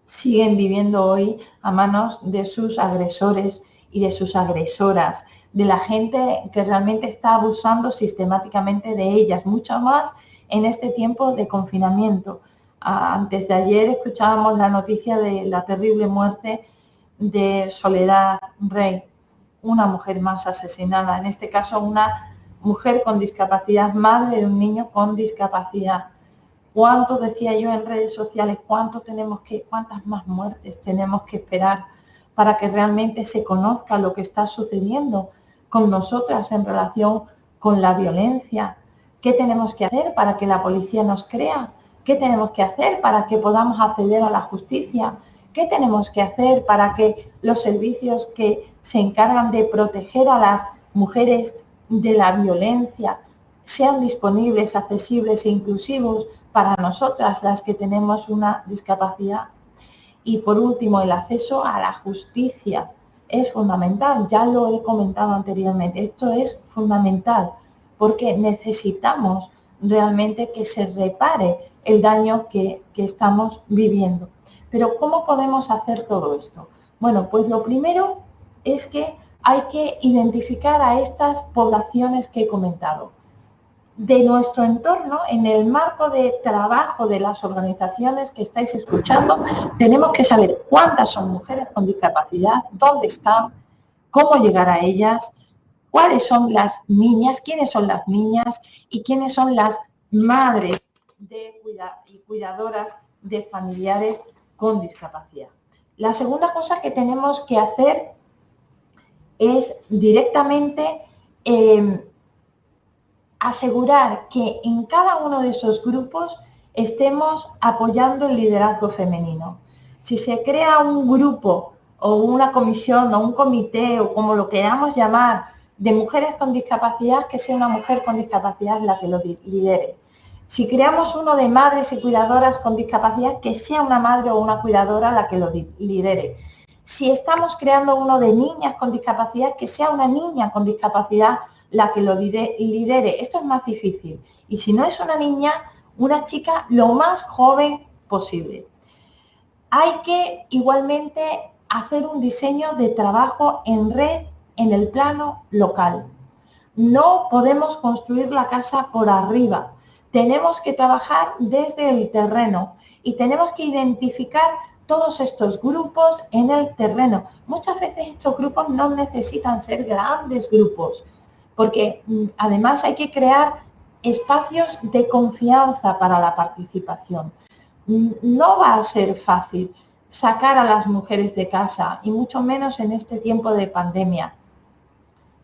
siguen viviendo hoy a manos de sus agresores y de sus agresoras, de la gente que realmente está abusando sistemáticamente de ellas, mucho más en este tiempo de confinamiento? Antes de ayer escuchábamos la noticia de la terrible muerte de Soledad Rey, una mujer más asesinada, en este caso una mujer con discapacidad, madre de un niño con discapacidad. ¿Cuánto, decía yo en redes sociales, cuántas más muertes tenemos que esperar para que realmente se conozca lo que está sucediendo con nosotras en relación con la violencia? ¿Qué tenemos que hacer para que la policía nos crea? ¿Qué tenemos que hacer para que podamos acceder a la justicia? ¿Qué tenemos que hacer para que los servicios que se encargan de proteger a las mujeres de la violencia sean disponibles, accesibles e inclusivos para nosotras, las que tenemos una discapacidad? Y por último, el acceso a la justicia es fundamental. Ya lo he comentado anteriormente. Esto es fundamental porque necesitamos realmente que se repare el daño que estamos viviendo. Pero ¿cómo podemos hacer todo esto? Bueno, pues lo primero es que hay que identificar a estas poblaciones que he comentado. De nuestro entorno, en el marco de trabajo de las organizaciones que estáis escuchando, tenemos que saber cuántas son mujeres con discapacidad, dónde están, cómo llegar a ellas, cuáles son las niñas, quiénes son las niñas y quiénes son las madres y cuidadoras de familiares con discapacidad. La segunda cosa que tenemos que hacer es directamente asegurar que en cada uno de esos grupos estemos apoyando el liderazgo femenino. Si se crea un grupo o una comisión o un comité o como lo queramos llamar de mujeres con discapacidad, que sea una mujer con discapacidad la que lo lidere. Si creamos uno de madres y cuidadoras con discapacidad, que sea una madre o una cuidadora la que lo lidere. Si estamos creando uno de niñas con discapacidad, que sea una niña con discapacidad la que lo lidere. Esto es más difícil. Y si no es una niña, una chica lo más joven posible. Hay que igualmente hacer un diseño de trabajo en red en el plano local. No podemos construir la casa por arriba. Tenemos que trabajar desde el terreno y tenemos que identificar todos estos grupos en el terreno. Muchas veces estos grupos no necesitan ser grandes grupos, porque además hay que crear espacios de confianza para la participación. No va a ser fácil sacar a las mujeres de casa, y mucho menos en este tiempo de pandemia,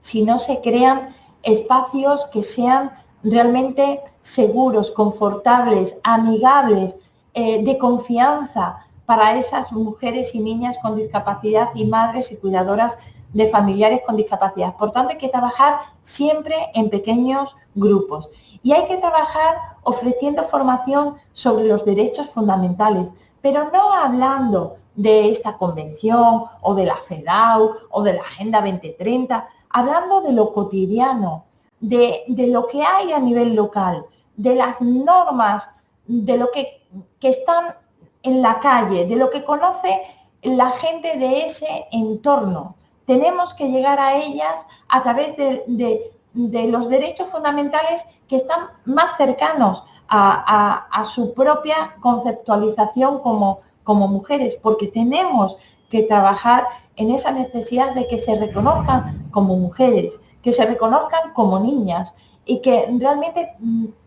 si no se crean espacios que sean realmente seguros, confortables, amigables, de confianza para esas mujeres y niñas con discapacidad y madres y cuidadoras de familiares con discapacidad. Por tanto, hay que trabajar siempre en pequeños grupos y hay que trabajar ofreciendo formación sobre los derechos fundamentales, pero no hablando de esta convención o de la CEDAW o de la Agenda 2030, hablando de lo cotidiano, de lo que hay a nivel local, de las normas, de lo que están en la calle, de lo que conoce la gente de ese entorno. Tenemos que llegar a ellas a través de los derechos fundamentales que están más cercanos a su propia conceptualización como mujeres, porque tenemos que trabajar en esa necesidad de que se reconozcan como mujeres, que se reconozcan como niñas y que realmente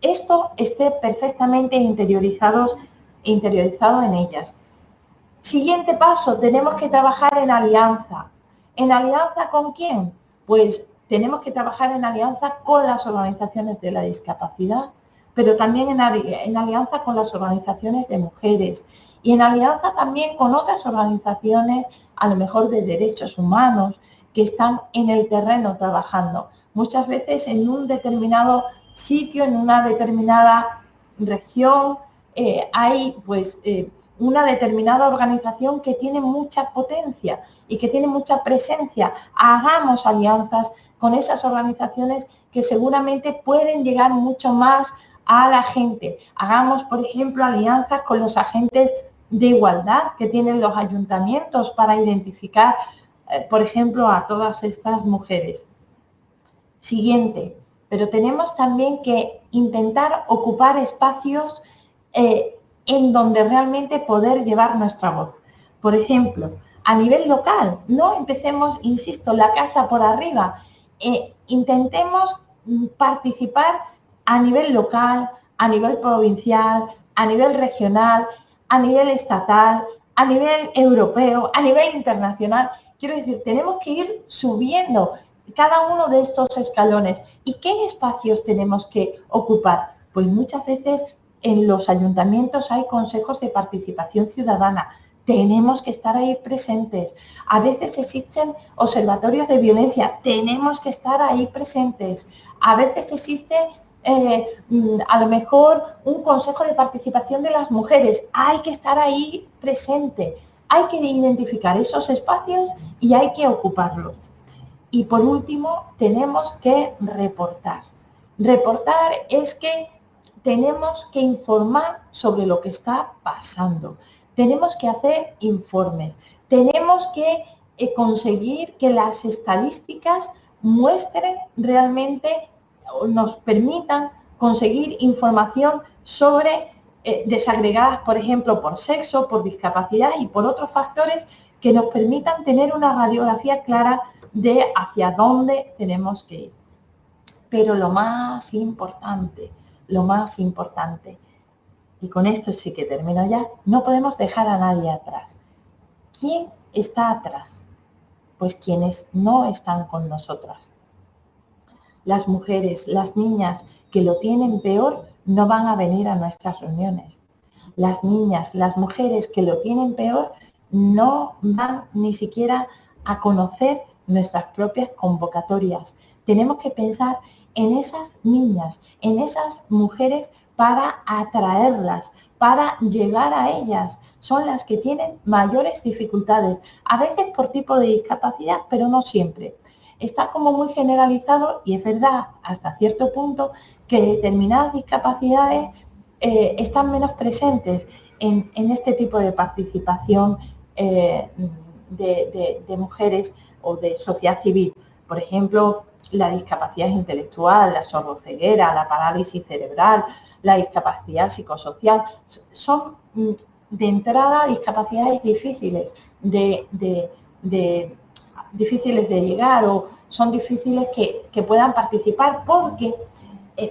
esto esté perfectamente interiorizado en ellas. Siguiente paso, tenemos que trabajar en alianza. ¿En alianza con quién? Pues tenemos que trabajar en alianza con las organizaciones de la discapacidad, pero también en alianza con las organizaciones de mujeres y en alianza también con otras organizaciones, a lo mejor de derechos humanos, que están en el terreno trabajando. Muchas veces en un determinado sitio, en una determinada región, hay pues una determinada organización que tiene mucha potencia y que tiene mucha presencia. Hagamos alianzas con esas organizaciones que seguramente pueden llegar mucho más a la gente. Hagamos, por ejemplo, alianzas con los agentes de igualdad que tienen los ayuntamientos para identificar, por ejemplo, a todas estas mujeres. Siguiente, pero tenemos también que intentar ocupar espacios en donde realmente poder llevar nuestra voz. Por ejemplo, a nivel local, no empecemos, insisto, la casa por arriba, intentemos participar a nivel local, a nivel provincial, a nivel regional, a nivel estatal, a nivel europeo, a nivel internacional. Quiero decir, tenemos que ir subiendo cada uno de estos escalones. ¿Y qué espacios tenemos que ocupar? Pues muchas veces en los ayuntamientos hay consejos de participación ciudadana. Tenemos que estar ahí presentes. A veces existen observatorios de violencia. Tenemos que estar ahí presentes. A veces existe a lo mejor un consejo de participación de las mujeres. Hay que estar ahí presente. Hay que identificar esos espacios y hay que ocuparlos. Y por último, tenemos que reportar. Reportar es que tenemos que informar sobre lo que está pasando. Tenemos que hacer informes. Tenemos que conseguir que las estadísticas muestren realmente, nos permitan conseguir información sobre desagregadas, por ejemplo, por sexo, por discapacidad y por otros factores que nos permitan tener una radiografía clara de hacia dónde tenemos que ir. Pero lo más importante, y con esto sí que termino ya, no podemos dejar a nadie atrás. ¿Quién está atrás? Pues quienes no están con nosotras. Las mujeres, las niñas que lo tienen peor no van a venir a nuestras reuniones. Las niñas, las mujeres que lo tienen peor no van ni siquiera a conocer nuestras propias convocatorias. Tenemos que pensar en esas niñas, en esas mujeres para atraerlas, para llegar a ellas. Son las que tienen mayores dificultades, a veces por tipo de discapacidad, pero no siempre. Está como muy generalizado y es verdad hasta cierto punto que determinadas discapacidades están menos presentes en este tipo de participación de mujeres o de sociedad civil. Por ejemplo, la discapacidad intelectual, la sordoceguera, la parálisis cerebral, la discapacidad psicosocial, son de entrada discapacidades difíciles difíciles de llegar o son difíciles que puedan participar porque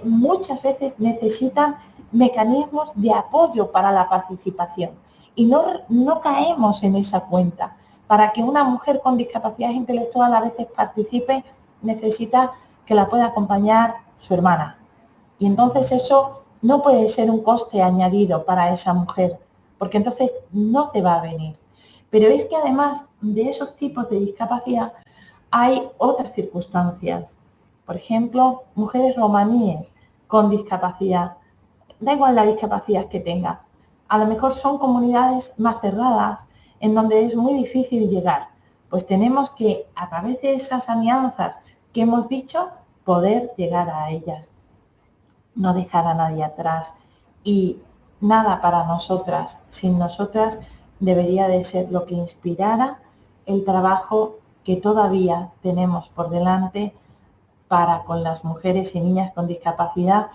muchas veces necesitan mecanismos de apoyo para la participación y no caemos en esa cuenta. Para que una mujer con discapacidad intelectual a veces participe, necesita que la pueda acompañar su hermana. Y entonces eso no puede ser un coste añadido para esa mujer, porque entonces no te va a venir. Pero es que además de esos tipos de discapacidad hay otras circunstancias. Por ejemplo, mujeres romaníes con discapacidad. Da igual la discapacidad que tenga. A lo mejor son comunidades más cerradas en donde es muy difícil llegar. Pues tenemos que, a través de esas alianzas que hemos dicho, poder llegar a ellas. No dejar a nadie atrás. Y nada para nosotras. Sin nosotras debería de ser lo que inspirara el trabajo que todavía tenemos por delante para con las mujeres y niñas con discapacidad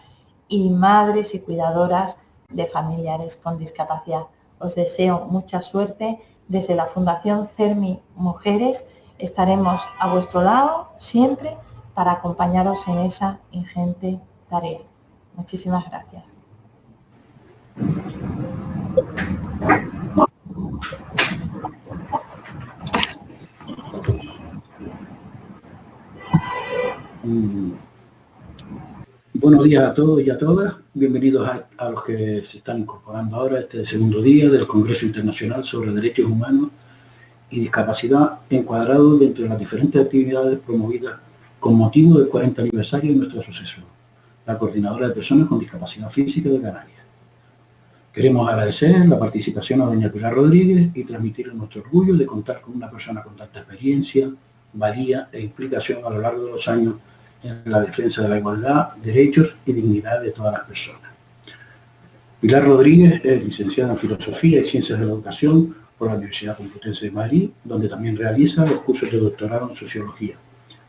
y madres y cuidadoras de familiares con discapacidad. Os deseo mucha suerte. Desde la Fundación CERMI Mujeres estaremos a vuestro lado siempre para acompañaros en esa ingente tarea. Muchísimas gracias. Buenos días a todos y a todas. Bienvenidos a los que se están incorporando ahora a este segundo día del Congreso Internacional sobre Derechos Humanos y Discapacidad, encuadrado dentro de las diferentes actividades promovidas con motivo del 40 aniversario de nuestra asociación, la Coordinadora de Personas con Discapacidad Física de Canarias. Queremos agradecer la participación a doña Pilar Rodríguez y transmitir nuestro orgullo de contar con una persona con tanta experiencia, valía e implicación a lo largo de los años en la defensa de la igualdad, derechos y dignidad de todas las personas. Pilar Rodríguez es licenciada en Filosofía y Ciencias de la Educación por la Universidad Complutense de Madrid, donde también realiza los cursos de doctorado en Sociología,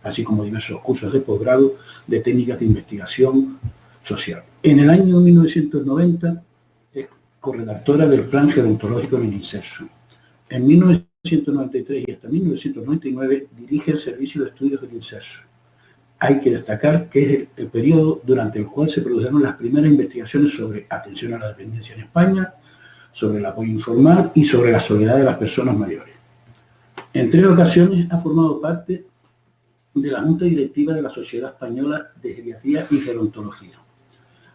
así como diversos cursos de posgrado de técnicas de investigación social. En el año 1990 es corredactora del Plan Gerontológico del INSERSO. En 1993 y hasta 1999 dirige el Servicio de Estudios del INSERSO. Hay que destacar que es el periodo durante el cual se produjeron las primeras investigaciones sobre atención a la dependencia en España, sobre el apoyo informal y sobre la soledad de las personas mayores. En 3 ocasiones ha formado parte de la Junta Directiva de la Sociedad Española de Geriatría y Gerontología,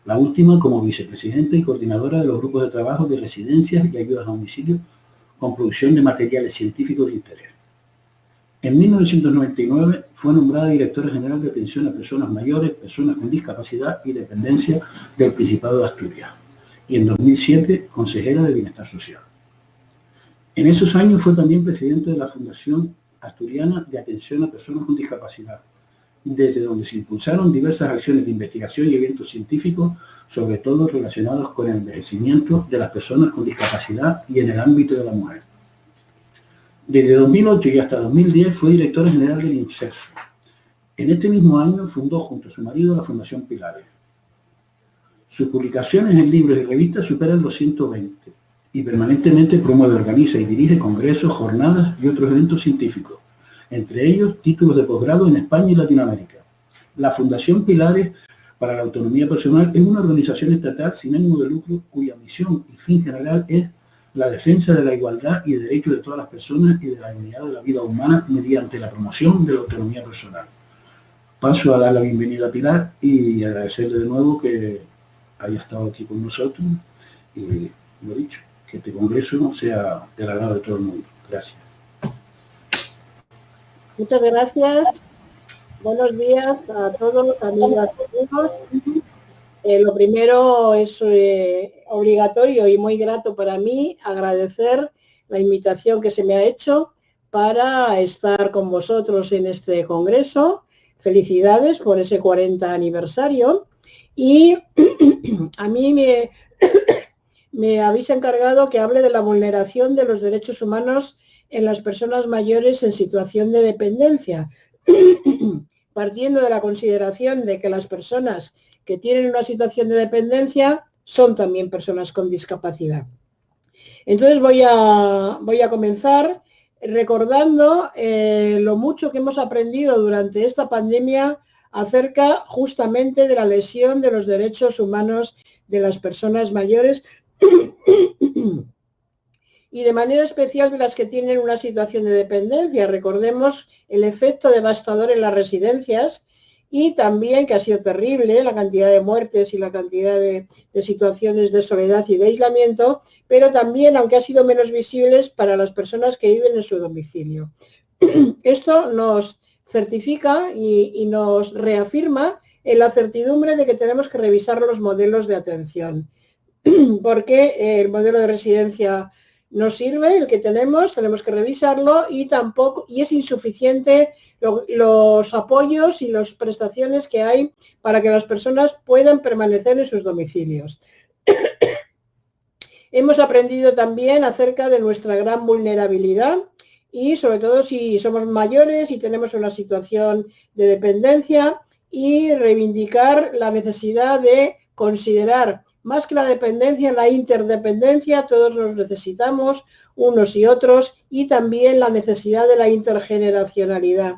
la última como vicepresidenta y coordinadora de los grupos de trabajo de residencias y ayudas a domicilio con producción de materiales científicos de interés. En 1999 fue nombrada directora general de atención a personas mayores, personas con discapacidad y dependencia del Principado de Asturias, y en 2007 consejera de Bienestar Social. En esos años fue también presidente de la Fundación Asturiana de Atención a Personas con Discapacidad, desde donde se impulsaron diversas acciones de investigación y eventos científicos, sobre todo relacionados con el envejecimiento de las personas con discapacidad y en el ámbito de la mujer. Desde 2008 y hasta 2010 fue directora general del INSERSO. En este mismo año fundó junto a su marido la Fundación Pilares. Sus publicaciones en libros y revistas superan los 120 y permanentemente promueve, organiza y dirige congresos, jornadas y otros eventos científicos, entre ellos títulos de posgrado en España y Latinoamérica. La Fundación Pilares para la Autonomía Personal es una organización estatal sin ánimo de lucro cuya misión y fin general es la defensa de la igualdad y derechos de todas las personas y de la dignidad de la vida humana mediante la promoción de la autonomía personal. Paso a dar la bienvenida a Pilar y agradecerle de nuevo que haya estado aquí con nosotros y, lo dicho, que este congreso sea del agrado de todo el mundo. Gracias. Muchas gracias. Buenos días a todos, amigas y amigos. Lo primero es obligatorio y muy grato para mí agradecer la invitación que se me ha hecho para estar con vosotros en este congreso. Felicidades por ese 40 aniversario. Y a mí me habéis encargado que hable de la vulneración de los derechos humanos en las personas mayores en situación de dependencia, partiendo de la consideración de que las personas que tienen una situación de dependencia son también personas con discapacidad. Entonces voy a comenzar recordando lo mucho que hemos aprendido durante esta pandemia acerca justamente de la lesión de los derechos humanos de las personas mayores y de manera especial de las que tienen una situación de dependencia. Recordemos el efecto devastador en las residencias y también que ha sido terrible la cantidad de muertes y la cantidad de situaciones de soledad y de aislamiento, pero también, aunque ha sido menos visibles, para las personas que viven en su domicilio. Esto nos certifica y nos reafirma en la certidumbre de que tenemos que revisar los modelos de atención, porque el modelo de residencia no sirve, el que tenemos que revisarlo y es insuficiente los apoyos y las prestaciones que hay para que las personas puedan permanecer en sus domicilios. Hemos aprendido también acerca de nuestra gran vulnerabilidad y sobre todo si somos mayores y tenemos una situación de dependencia y reivindicar la necesidad de considerar más que la dependencia, la interdependencia, todos nos necesitamos unos y otros, y también la necesidad de la intergeneracionalidad,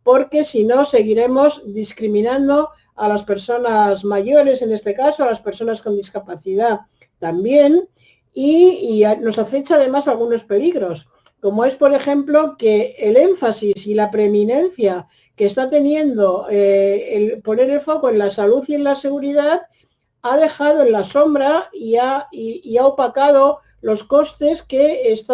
porque si no seguiremos discriminando a las personas mayores, en este caso, a las personas con discapacidad también, y nos acecha además algunos peligros, como es, por ejemplo, que el énfasis y la preeminencia que está teniendo el poner el foco en la salud y en la seguridad ha dejado en la sombra y ha opacado los costes que este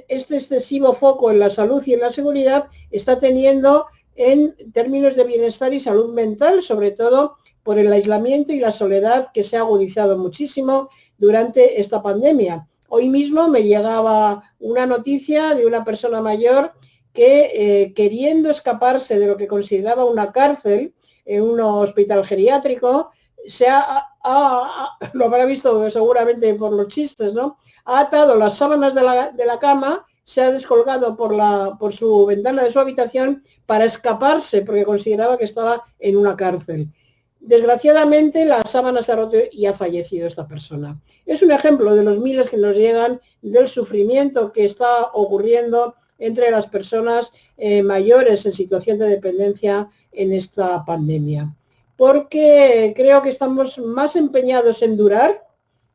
excesivo foco en la salud y en la seguridad está teniendo en términos de bienestar y salud mental, sobre todo por el aislamiento y la soledad que se ha agudizado muchísimo durante esta pandemia. Hoy mismo me llegaba una noticia de una persona mayor que queriendo escaparse de lo que consideraba una cárcel en un hospital geriátrico, lo habrá visto seguramente por los chistes, ¿no? Ha atado las sábanas de la cama, se ha descolgado por su ventana de su habitación para escaparse, porque consideraba que estaba en una cárcel. Desgraciadamente, la sábana se ha roto y ha fallecido esta persona. Es un ejemplo de los miles que nos llegan del sufrimiento que está ocurriendo entre las personas mayores en situación de dependencia en esta pandemia. Porque creo que estamos más empeñados en durar,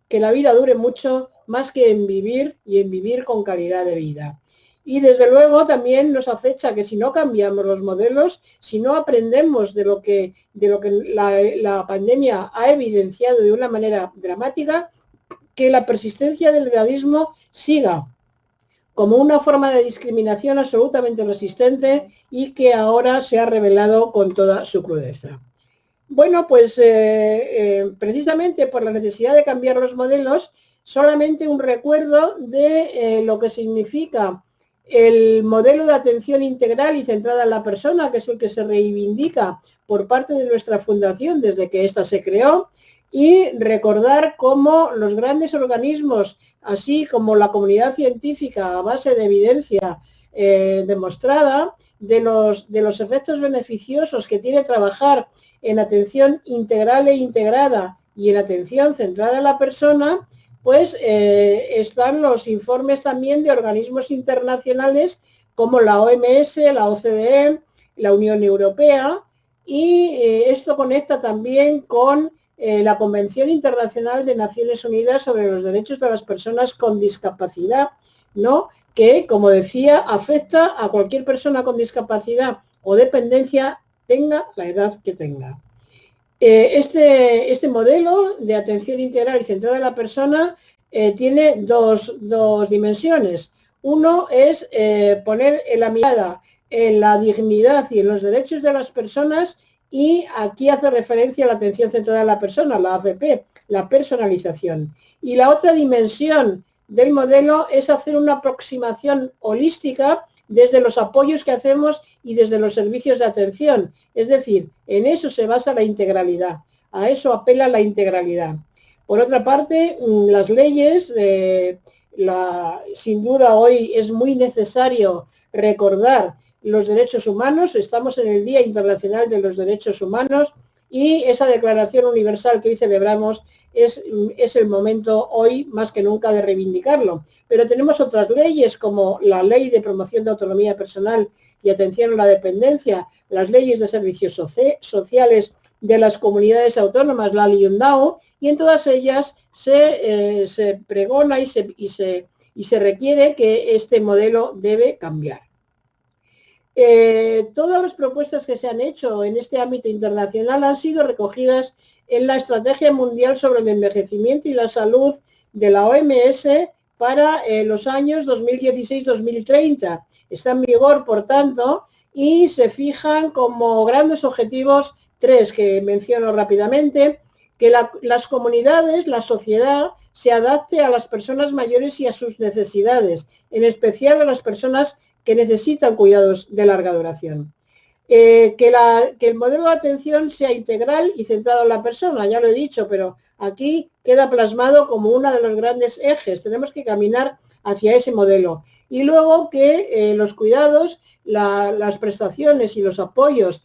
que la vida dure mucho, más que en vivir y en vivir con calidad de vida. Y desde luego también nos acecha que si no cambiamos los modelos, si no aprendemos de lo que la pandemia ha evidenciado de una manera dramática, que la persistencia del edadismo siga como una forma de discriminación absolutamente resistente y que ahora se ha revelado con toda su crudeza. Bueno, pues precisamente por la necesidad de cambiar los modelos, solamente un recuerdo de lo que significa el modelo de atención integral y centrada en la persona, que es el que se reivindica por parte de nuestra fundación desde que ésta se creó, y recordar cómo los grandes organismos, así como la comunidad científica a base de evidencia demostrada, de los efectos beneficiosos que tiene trabajar en atención integral e integrada y en atención centrada en la persona, pues están los informes también de organismos internacionales como la OMS, la OCDE, la Unión Europea, y esto conecta también con la Convención Internacional de Naciones Unidas sobre los Derechos de las Personas con Discapacidad, ¿no?, que, como decía, afecta a cualquier persona con discapacidad o dependencia, tenga la edad que tenga. Este modelo de atención integral y centrada en la persona tiene dos dimensiones. Uno es poner la mirada en la dignidad y en los derechos de las personas y aquí hace referencia a la atención centrada en la persona, la ACP, la personalización. Y la otra dimensión del modelo es hacer una aproximación holística desde los apoyos que hacemos y desde los servicios de atención. Es decir, en eso se basa la integralidad, a eso apela la integralidad. Por otra parte, las leyes, sin duda hoy es muy necesario recordar los derechos humanos, estamos en el Día Internacional de los Derechos Humanos y esa Declaración Universal que hoy celebramos es el momento hoy más que nunca de reivindicarlo. Pero tenemos otras leyes como la Ley de Promoción de Autonomía Personal y Atención a la Dependencia, las leyes de servicios sociales de las comunidades autónomas, la Liundao, y en todas ellas se pregona y se requiere que este modelo debe cambiar. Todas las propuestas que se han hecho en este ámbito internacional han sido recogidas en la Estrategia Mundial sobre el Envejecimiento y la Salud de la OMS para los años 2016-2030. Está en vigor, por tanto, y se fijan como grandes objetivos 3 que menciono rápidamente, que las comunidades, la sociedad, se adapte a las personas mayores y a sus necesidades, en especial a las personas que necesitan cuidados de larga duración. Que el modelo de atención sea integral y centrado en la persona, ya lo he dicho, pero aquí queda plasmado como uno de los grandes ejes. Tenemos que caminar hacia ese modelo. Y luego que los cuidados, las prestaciones y los apoyos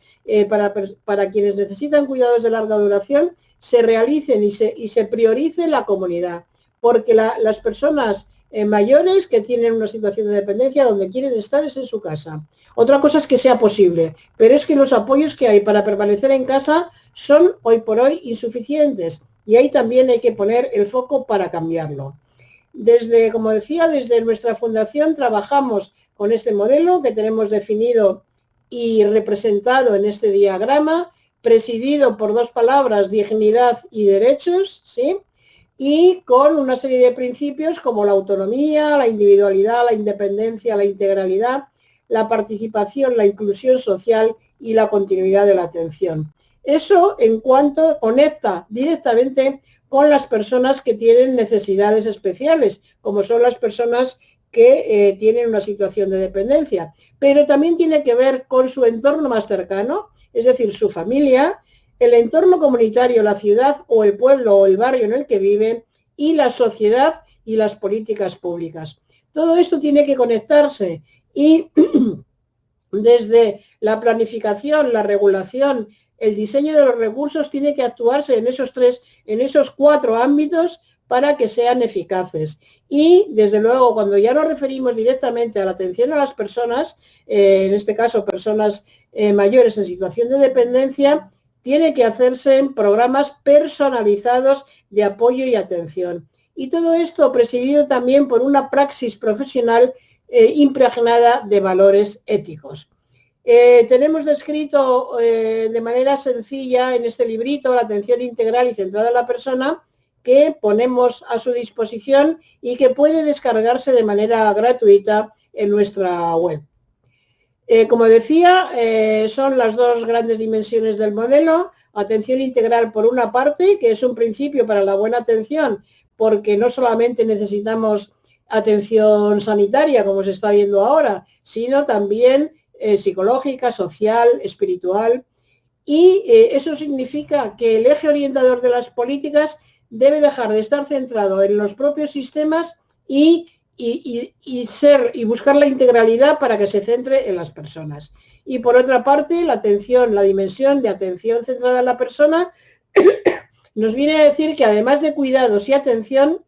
para quienes necesitan cuidados de larga duración se realicen y se priorice en la comunidad, porque las personas mayores que tienen una situación de dependencia donde quieren estar es en su casa. Otra cosa es que sea posible, pero es que los apoyos que hay para permanecer en casa son hoy por hoy insuficientes y ahí también hay que poner el foco para cambiarlo. Como decía, desde nuestra fundación trabajamos con este modelo que tenemos definido y representado en este diagrama, presidido por 2 palabras, dignidad y derechos, ¿sí? Y con una serie de principios como la autonomía, la individualidad, la independencia, la integralidad, la participación, la inclusión social y la continuidad de la atención. Eso en cuanto conecta directamente con las personas que tienen necesidades especiales, como son las personas que tienen una situación de dependencia, pero también tiene que ver con su entorno más cercano, es decir, su familia, el entorno comunitario, la ciudad o el pueblo o el barrio en el que viven y la sociedad y las políticas públicas. Todo esto tiene que conectarse y desde la planificación, la regulación, el diseño de los recursos tiene que actuarse en esos 4 ámbitos para que sean eficaces. Y, desde luego, cuando ya nos referimos directamente a la atención a las personas, en este caso personas mayores en situación de dependencia, tiene que hacerse en programas personalizados de apoyo y atención. Y todo esto presidido también por una praxis profesional impregnada de valores éticos. Tenemos descrito de manera sencilla en este librito la atención integral y centrada en la persona que ponemos a su disposición y que puede descargarse de manera gratuita en nuestra web. Como decía, son las 2 grandes dimensiones del modelo. Atención integral por una parte, que es un principio para la buena atención, porque no solamente necesitamos atención sanitaria, como se está viendo ahora, sino también psicológica, social, espiritual. Y eso significa que el eje orientador de las políticas debe dejar de estar centrado en los propios sistemas y buscar la integralidad para que se centre en las personas. Y por otra parte, la dimensión de atención centrada en la persona nos viene a decir que además de cuidados y atención,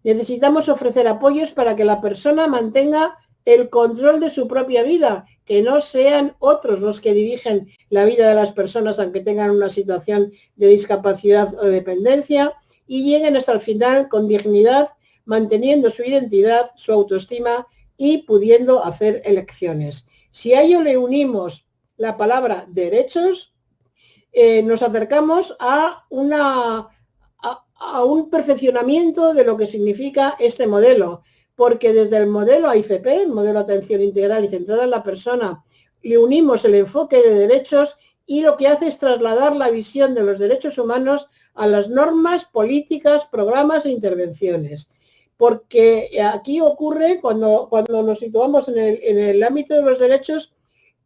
necesitamos ofrecer apoyos para que la persona mantenga el control de su propia vida, que no sean otros los que dirigen la vida de las personas aunque tengan una situación de discapacidad o dependencia y lleguen hasta el final con dignidad, manteniendo su identidad, su autoestima y pudiendo hacer elecciones. Si a ello le unimos la palabra derechos, nos acercamos a un perfeccionamiento de lo que significa este modelo, porque desde el modelo AICP, el modelo de atención integral y centrada en la persona, le unimos el enfoque de derechos y lo que hace es trasladar la visión de los derechos humanos a las normas, políticas, programas e intervenciones. Porque aquí ocurre, cuando nos situamos en el ámbito de los derechos,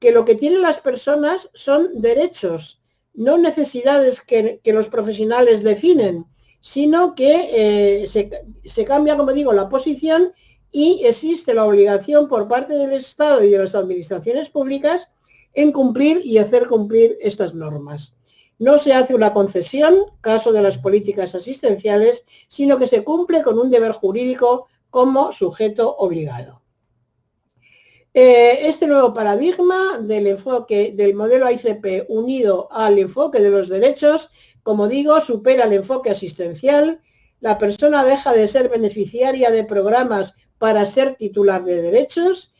que lo que tienen las personas son derechos, no necesidades que los profesionales definen, sino que se cambia, como digo, la posición y existe la obligación por parte del Estado y de las administraciones públicas en cumplir y hacer cumplir estas normas. No se hace una concesión, caso de las políticas asistenciales, sino que se cumple con un deber jurídico como sujeto obligado. Este nuevo paradigma del enfoque del modelo AICP unido al enfoque de los derechos, como digo, supera el enfoque asistencial. La persona deja de ser beneficiaria de programas para ser titular de derechos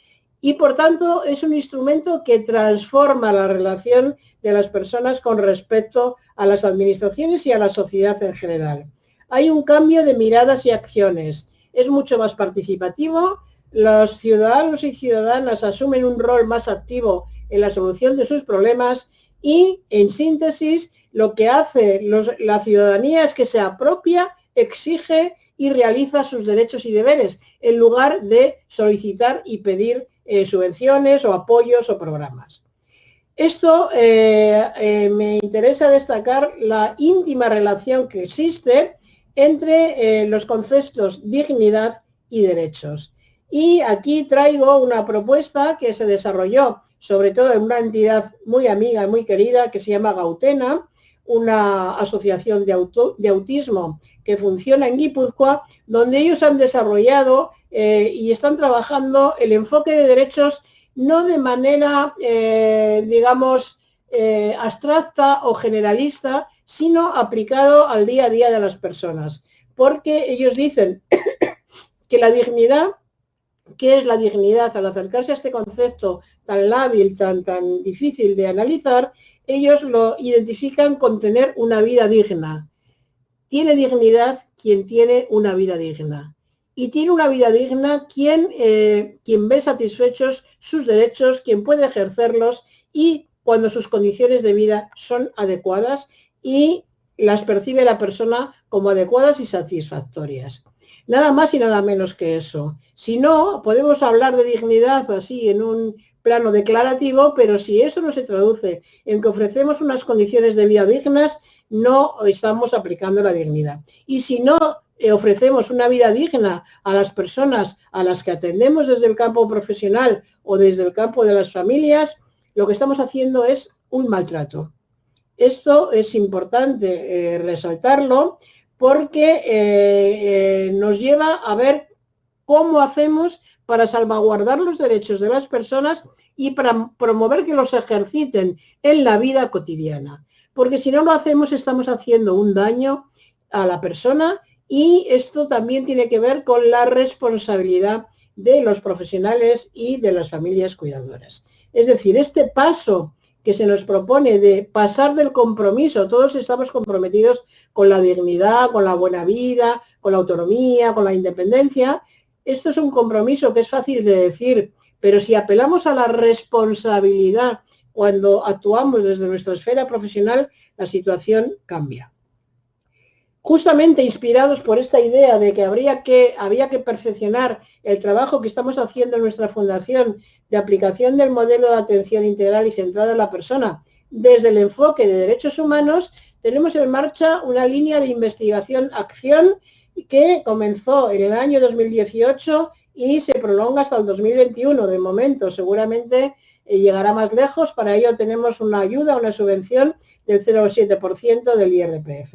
y, por tanto, es un instrumento que transforma la relación de las personas con respecto a las administraciones y a la sociedad en general. Hay un cambio de miradas y acciones. Es mucho más participativo. Los ciudadanos y ciudadanas asumen un rol más activo en la solución de sus problemas y, en síntesis, lo que hace la ciudadanía es que se apropia, exige y realiza sus derechos y deberes, en lugar de solicitar y pedir subvenciones o apoyos o programas. Esto me interesa destacar la íntima relación que existe entre los conceptos dignidad y derechos. Y aquí traigo una propuesta que se desarrolló sobre todo en una entidad muy amiga y muy querida que se llama Gautena, una asociación de autismo que funciona en Guipúzcoa, donde ellos han desarrollado y están trabajando el enfoque de derechos no de manera, digamos, abstracta o generalista, sino aplicado al día a día de las personas. Porque ellos dicen que la dignidad, ¿qué es la dignidad? Al acercarse a este concepto tan lábil, tan difícil de analizar, ellos lo identifican con tener una vida digna. Tiene dignidad quien tiene una vida digna. Y tiene una vida digna quien ve satisfechos sus derechos, quien puede ejercerlos y cuando sus condiciones de vida son adecuadas y las percibe la persona como adecuadas y satisfactorias. Nada más y nada menos que eso. Si no, podemos hablar de dignidad así en un plano declarativo, pero si eso no se traduce en que ofrecemos unas condiciones de vida dignas, no estamos aplicando la dignidad. Y si no ofrecemos una vida digna a las personas a las que atendemos desde el campo profesional o desde el campo de las familias, lo que estamos haciendo es un maltrato. Esto es importante resaltarlo porque nos lleva a ver cómo hacemos para salvaguardar los derechos de las personas y para promover que los ejerciten en la vida cotidiana. Porque si no lo hacemos estamos haciendo un daño a la persona y esto también tiene que ver con la responsabilidad de los profesionales y de las familias cuidadoras. Es decir, este paso que se nos propone de pasar del compromiso, todos estamos comprometidos con la dignidad, con la buena vida, con la autonomía, con la independencia. Esto es un compromiso que es fácil de decir, pero si apelamos a la responsabilidad cuando actuamos desde nuestra esfera profesional, la situación cambia. Justamente inspirados por esta idea de que había que perfeccionar el trabajo que estamos haciendo en nuestra fundación de aplicación del modelo de atención integral y centrada en la persona desde el enfoque de derechos humanos, tenemos en marcha una línea de investigación-acción que comenzó en el año 2018 y se prolonga hasta el 2021. De momento, seguramente llegará más lejos. Para ello tenemos una ayuda, una subvención del 0,7% del IRPF.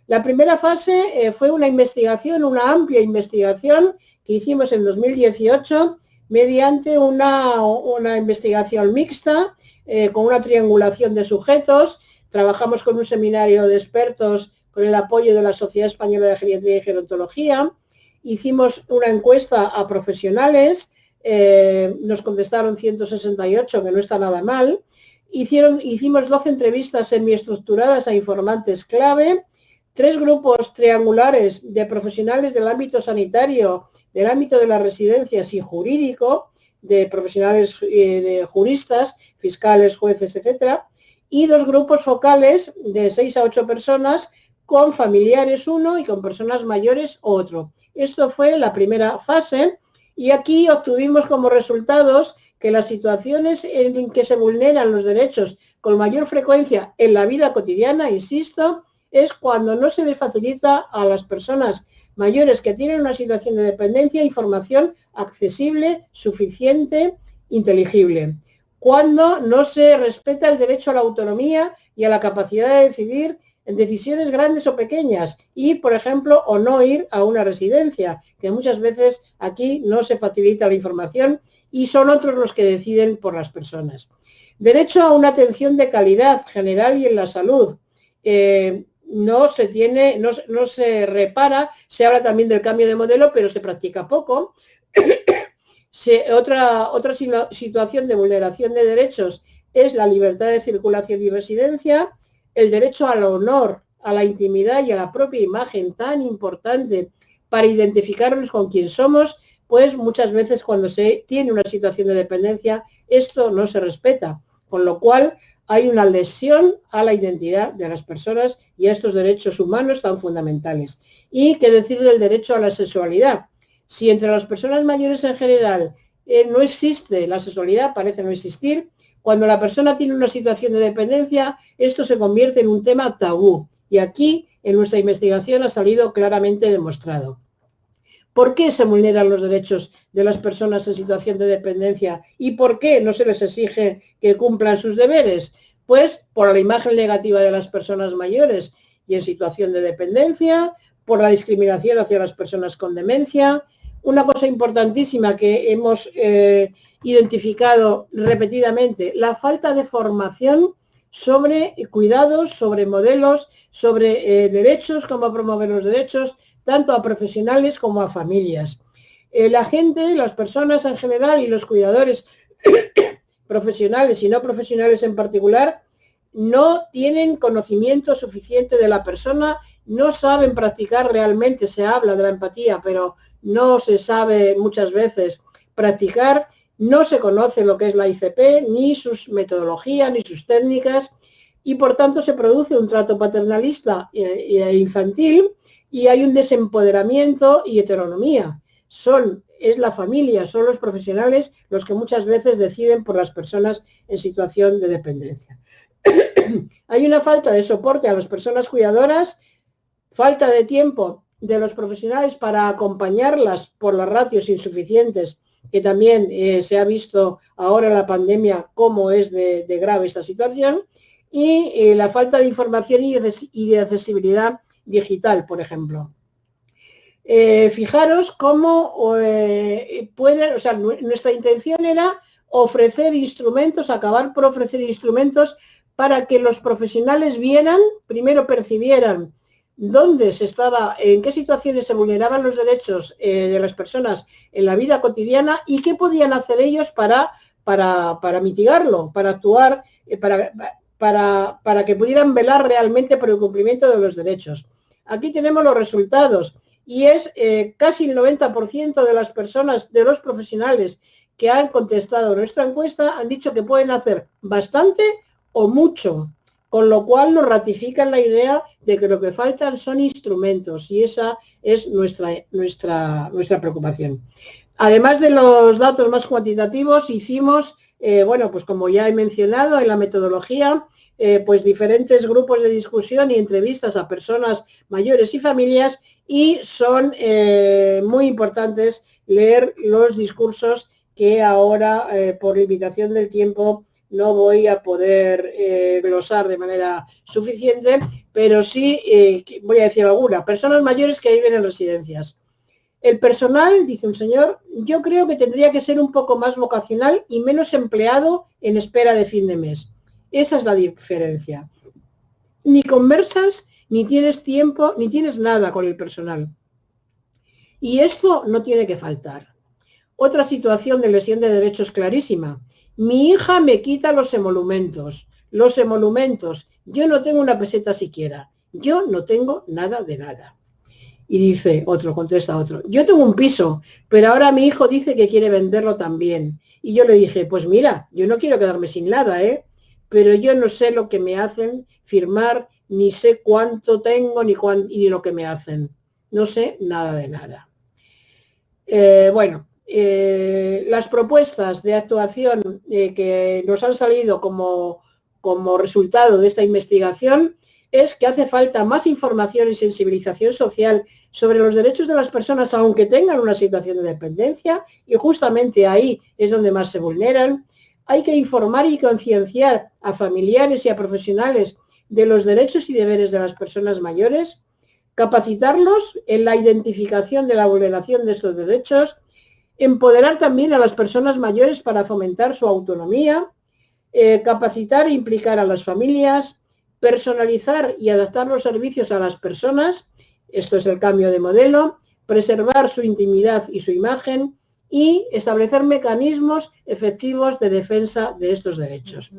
La primera fase fue una investigación, una amplia investigación que hicimos en 2018 mediante una investigación mixta con una triangulación de sujetos. Trabajamos con un seminario de expertos con el apoyo de la Sociedad Española de Geriatría y Gerontología. Hicimos una encuesta a profesionales, nos contestaron 168, que no está nada mal. Hicimos 12 entrevistas semiestructuradas a informantes clave, 3 grupos triangulares de profesionales del ámbito sanitario, del ámbito de las residencias y jurídico, de profesionales de juristas, fiscales, jueces, etcétera, y 2 grupos focales de 6 a 8 personas con familiares uno y con personas mayores otro. Esto fue la primera fase y aquí obtuvimos como resultados que las situaciones en que se vulneran los derechos con mayor frecuencia en la vida cotidiana, insisto, es cuando no se le facilita a las personas mayores que tienen una situación de dependencia información accesible, suficiente, inteligible. Cuando no se respeta el derecho a la autonomía y a la capacidad de decidir en decisiones grandes o pequeñas y, por ejemplo, o no ir a una residencia, que muchas veces aquí no se facilita la información y son otros los que deciden por las personas. Derecho a una atención de calidad general y en la salud. No se repara, se habla también del cambio de modelo, pero se practica poco. Otra situación de vulneración de derechos es la libertad de circulación y residencia, el derecho al honor, a la intimidad y a la propia imagen, tan importante para identificarnos con quién somos, pues muchas veces cuando se tiene una situación de dependencia, esto no se respeta, con lo cual hay una lesión a la identidad de las personas y a estos derechos humanos tan fundamentales. Y qué decir del derecho a la sexualidad. Si entre las personas mayores en general no existe la sexualidad, parece no existir, cuando la persona tiene una situación de dependencia, esto se convierte en un tema tabú. Y aquí, en nuestra investigación, ha salido claramente demostrado. ¿Por qué se vulneran los derechos de las personas en situación de dependencia y por qué no se les exige que cumplan sus deberes? Pues por la imagen negativa de las personas mayores y en situación de dependencia, por la discriminación hacia las personas con demencia. Una cosa importantísima que hemos identificado repetidamente, la falta de formación sobre cuidados, sobre modelos, sobre derechos, cómo promover los derechos, tanto a profesionales como a familias. La gente, las personas en general y los cuidadores profesionales y no profesionales en particular, no tienen conocimiento suficiente de la persona, no saben practicar realmente, se habla de la empatía, pero no se sabe muchas veces practicar, no se conoce lo que es la ICP, ni sus metodologías, ni sus técnicas, y por tanto se produce un trato paternalista e infantil, y hay un desempoderamiento y heteronomía. Es la familia, son los profesionales los que muchas veces deciden por las personas en situación de dependencia. Hay una falta de soporte a las personas cuidadoras, falta de tiempo de los profesionales para acompañarlas por las ratios insuficientes, que también se ha visto ahora en la pandemia cómo es de grave esta situación, y la falta de información y de accesibilidad digital, por ejemplo. Fijaros cómo nuestra intención era ofrecer instrumentos, acabar por ofrecer instrumentos para que los profesionales vieran, primero percibieran dónde se estaba, en qué situaciones se vulneraban los derechos de las personas en la vida cotidiana y qué podían hacer ellos para mitigarlo, para actuar, para que pudieran velar realmente por el cumplimiento de los derechos. Aquí tenemos los resultados y es casi el 90% de las personas, de los profesionales que han contestado nuestra encuesta han dicho que pueden hacer bastante o mucho, con lo cual nos ratifican la idea de que lo que faltan son instrumentos y esa es nuestra preocupación. Además de los datos más cuantitativos, hicimos, pues como ya he mencionado en la metodología, pues diferentes grupos de discusión y entrevistas a personas mayores y familias y son muy importantes leer los discursos que ahora, por limitación del tiempo, no voy a poder glosar de manera suficiente, pero sí voy a decir alguna. Personas mayores que viven en residencias. El personal, dice un señor, yo creo que tendría que ser un poco más vocacional y menos empleado en espera de fin de mes. Esa es la diferencia. Ni conversas, ni tienes tiempo, ni tienes nada con el personal. Y esto no tiene que faltar. Otra situación de lesión de derechos clarísima. Mi hija me quita los emolumentos. Los emolumentos. Yo no tengo una peseta siquiera. Yo no tengo nada de nada. Y dice otro, contesta otro, yo tengo un piso, pero ahora mi hijo dice que quiere venderlo también. Y yo le dije, pues mira, yo no quiero quedarme sin nada, pero yo no sé lo que me hacen firmar, ni sé cuánto tengo, ni lo que me hacen. No sé nada de nada. Las propuestas de actuación que nos han salido como resultado de esta investigación es que hace falta más información y sensibilización social sobre los derechos de las personas, aunque tengan una situación de dependencia, y justamente ahí es donde más se vulneran. Hay que informar y concienciar a familiares y a profesionales de los derechos y deberes de las personas mayores, capacitarlos en la identificación de la vulneración de estos derechos, empoderar también a las personas mayores para fomentar su autonomía, capacitar e implicar a las familias, personalizar y adaptar los servicios a las personas, esto es el cambio de modelo, preservar su intimidad y su imagen y establecer mecanismos efectivos de defensa de estos derechos.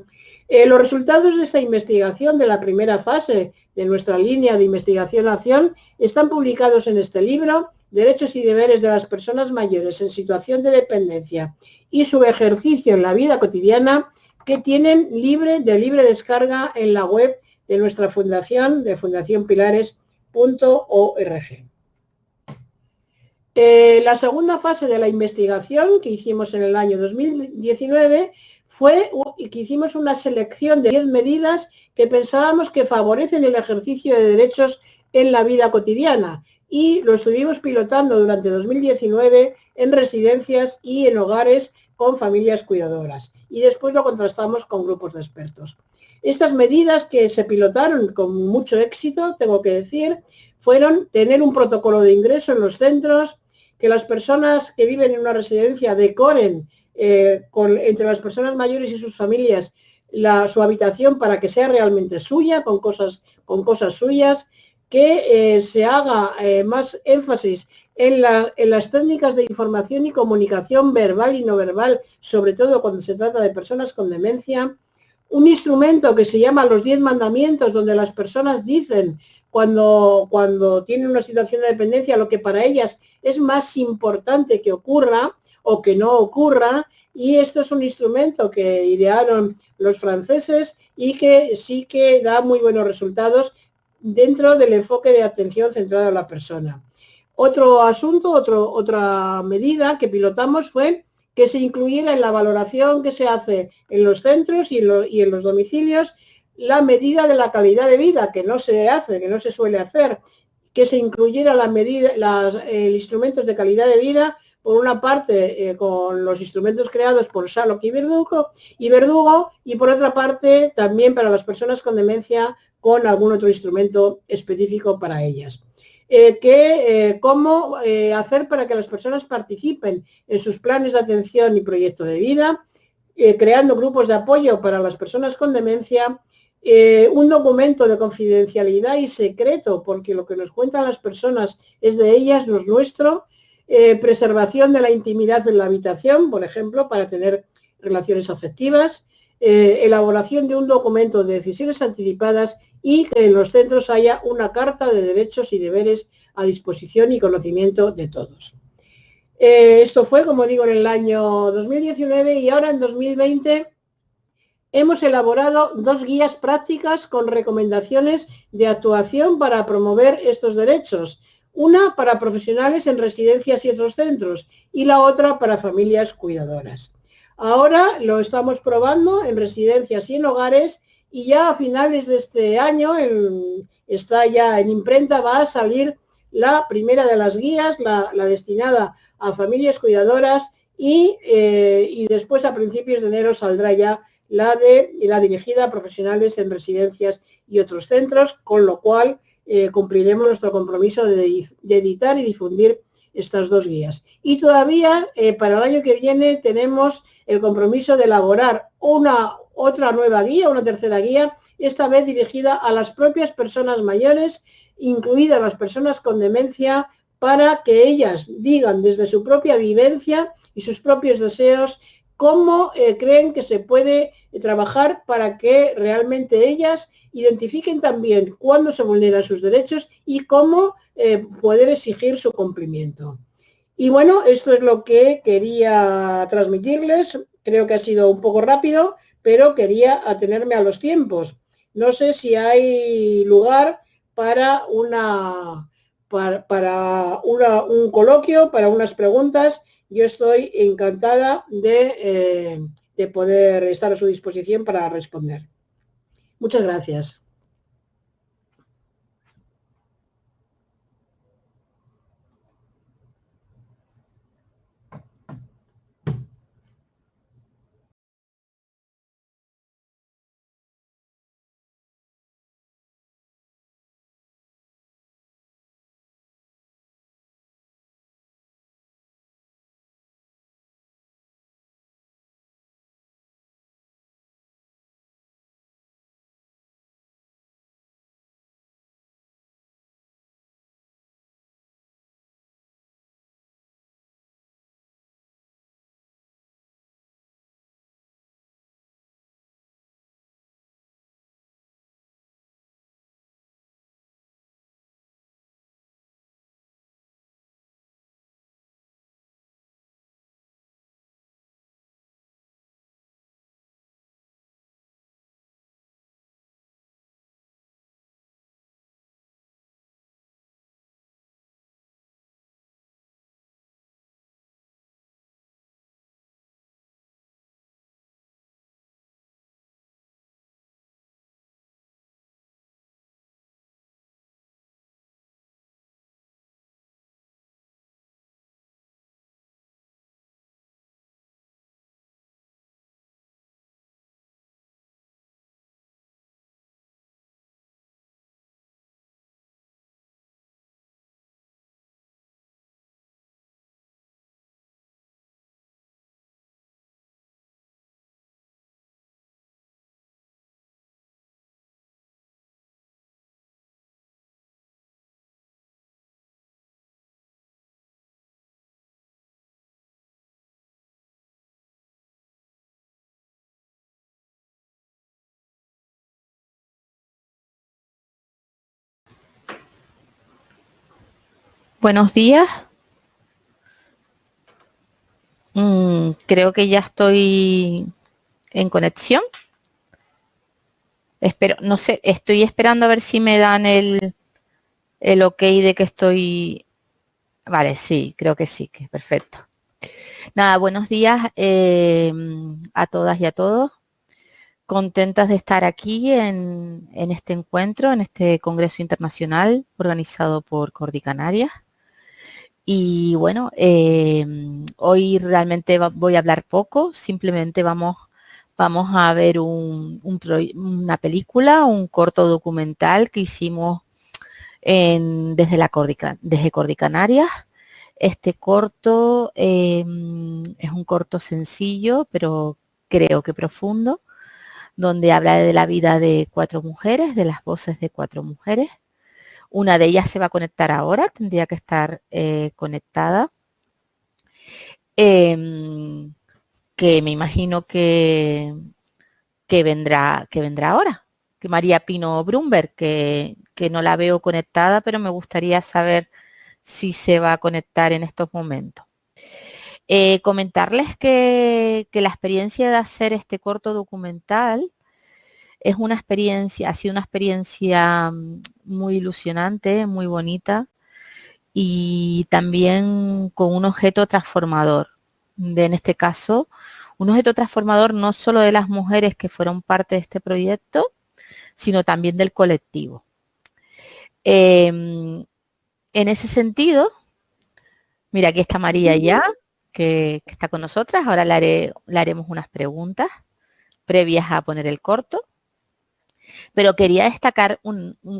Los resultados de esta investigación, de la primera fase de nuestra línea de investigación-acción, están publicados en este libro, Derechos y deberes de las personas mayores en situación de dependencia y su ejercicio en la vida cotidiana, que tienen libre descarga en la web de nuestra fundación, de fundacionpilares.org. La segunda fase de la investigación que hicimos en el año 2019 fue que hicimos una selección de 10 medidas que pensábamos que favorecen el ejercicio de derechos en la vida cotidiana, y lo estuvimos pilotando durante 2019 en residencias y en hogares con familias cuidadoras, y después lo contrastamos con grupos de expertos. Estas medidas, que se pilotaron con mucho éxito, tengo que decir, fueron tener un protocolo de ingreso en los centros, que las personas que viven en una residencia decoren entre las personas mayores y sus familias su habitación para que sea realmente suya, con cosas suyas, que se haga más énfasis en las técnicas de información y comunicación verbal y no verbal, sobre todo cuando se trata de personas con demencia. Un instrumento que se llama los 10 mandamientos, donde las personas dicen cuando tienen una situación de dependencia lo que para ellas es más importante que ocurra o que no ocurra, y esto es un instrumento que idearon los franceses y que sí que da muy buenos resultados dentro del enfoque de atención centrada en la persona. Otra medida que pilotamos fue que se incluyera en la valoración que se hace en los centros y en los domicilios la medida de la calidad de vida, que no se suele hacer, que se incluyera instrumentos de calidad de vida, por una parte con los instrumentos creados por Shalok y Verdugo, y por otra parte también para las personas con demencia con algún otro instrumento específico para ellas. Cómo hacer para que las personas participen en sus planes de atención y proyecto de vida, creando grupos de apoyo para las personas con demencia, un documento de confidencialidad y secreto, porque lo que nos cuentan las personas es de ellas, no es nuestro, preservación de la intimidad en la habitación, por ejemplo, para tener relaciones afectivas, elaboración de un documento de decisiones anticipadas y que en los centros haya una carta de derechos y deberes a disposición y conocimiento de todos. Esto fue, como digo, en el año 2019, y ahora en 2020 hemos elaborado 2 guías prácticas con recomendaciones de actuación para promover estos derechos. Una para profesionales en residencias y otros centros, y la otra para familias cuidadoras. Ahora lo estamos probando en residencias y en hogares, y ya a finales de este año, está ya en imprenta, va a salir la primera de las guías, la destinada a familias cuidadoras, y después a principios de enero saldrá ya la dirigida a profesionales en residencias y otros centros, con lo cual cumpliremos nuestro compromiso de editar y difundir estas 2 guías. Y todavía para el año que viene tenemos el compromiso de elaborar otra nueva guía, una tercera guía, esta vez dirigida a las propias personas mayores, incluidas las personas con demencia, para que ellas digan desde su propia vivencia y sus propios deseos cómo creen que se puede trabajar para que realmente ellas identifiquen también cuándo se vulneran sus derechos y cómo poder exigir su cumplimiento. Y bueno, esto es lo que quería transmitirles. Creo que ha sido un poco rápido, pero quería atenerme a los tiempos. No sé si hay lugar para un coloquio, para unas preguntas. Yo estoy encantada de poder estar a su disposición para responder. Muchas gracias. Buenos días. Creo que ya estoy en conexión. Espero, no sé, estoy esperando a ver si me dan el ok de que estoy... Vale, sí, creo que sí, que es perfecto. Nada, buenos días a todas y a todos. Contentas de estar aquí en este encuentro, en este Congreso Internacional organizado por Cordi Canarias. Y bueno, hoy realmente voy a hablar poco, simplemente vamos a ver una película, un corto documental que hicimos desde Cordi Canarias. Este corto es un corto sencillo, pero creo que profundo, donde habla de la vida de 4 mujeres, de las voces de 4 mujeres. Una de ellas se va a conectar ahora, tendría que estar conectada. Que me imagino que vendrá ahora. Que María Pino Brumberg, que no la veo conectada, pero me gustaría saber si se va a conectar en estos momentos. Comentarles que la experiencia de hacer este corto documental es una experiencia, ha sido una experiencia muy ilusionante, muy bonita y también con un objeto transformador. En este caso, un objeto transformador no solo de las mujeres que fueron parte de este proyecto, sino también del colectivo. En ese sentido, mira, aquí está María ya, que está con nosotras. Ahora le haremos unas preguntas previas a poner el corto. Pero quería destacar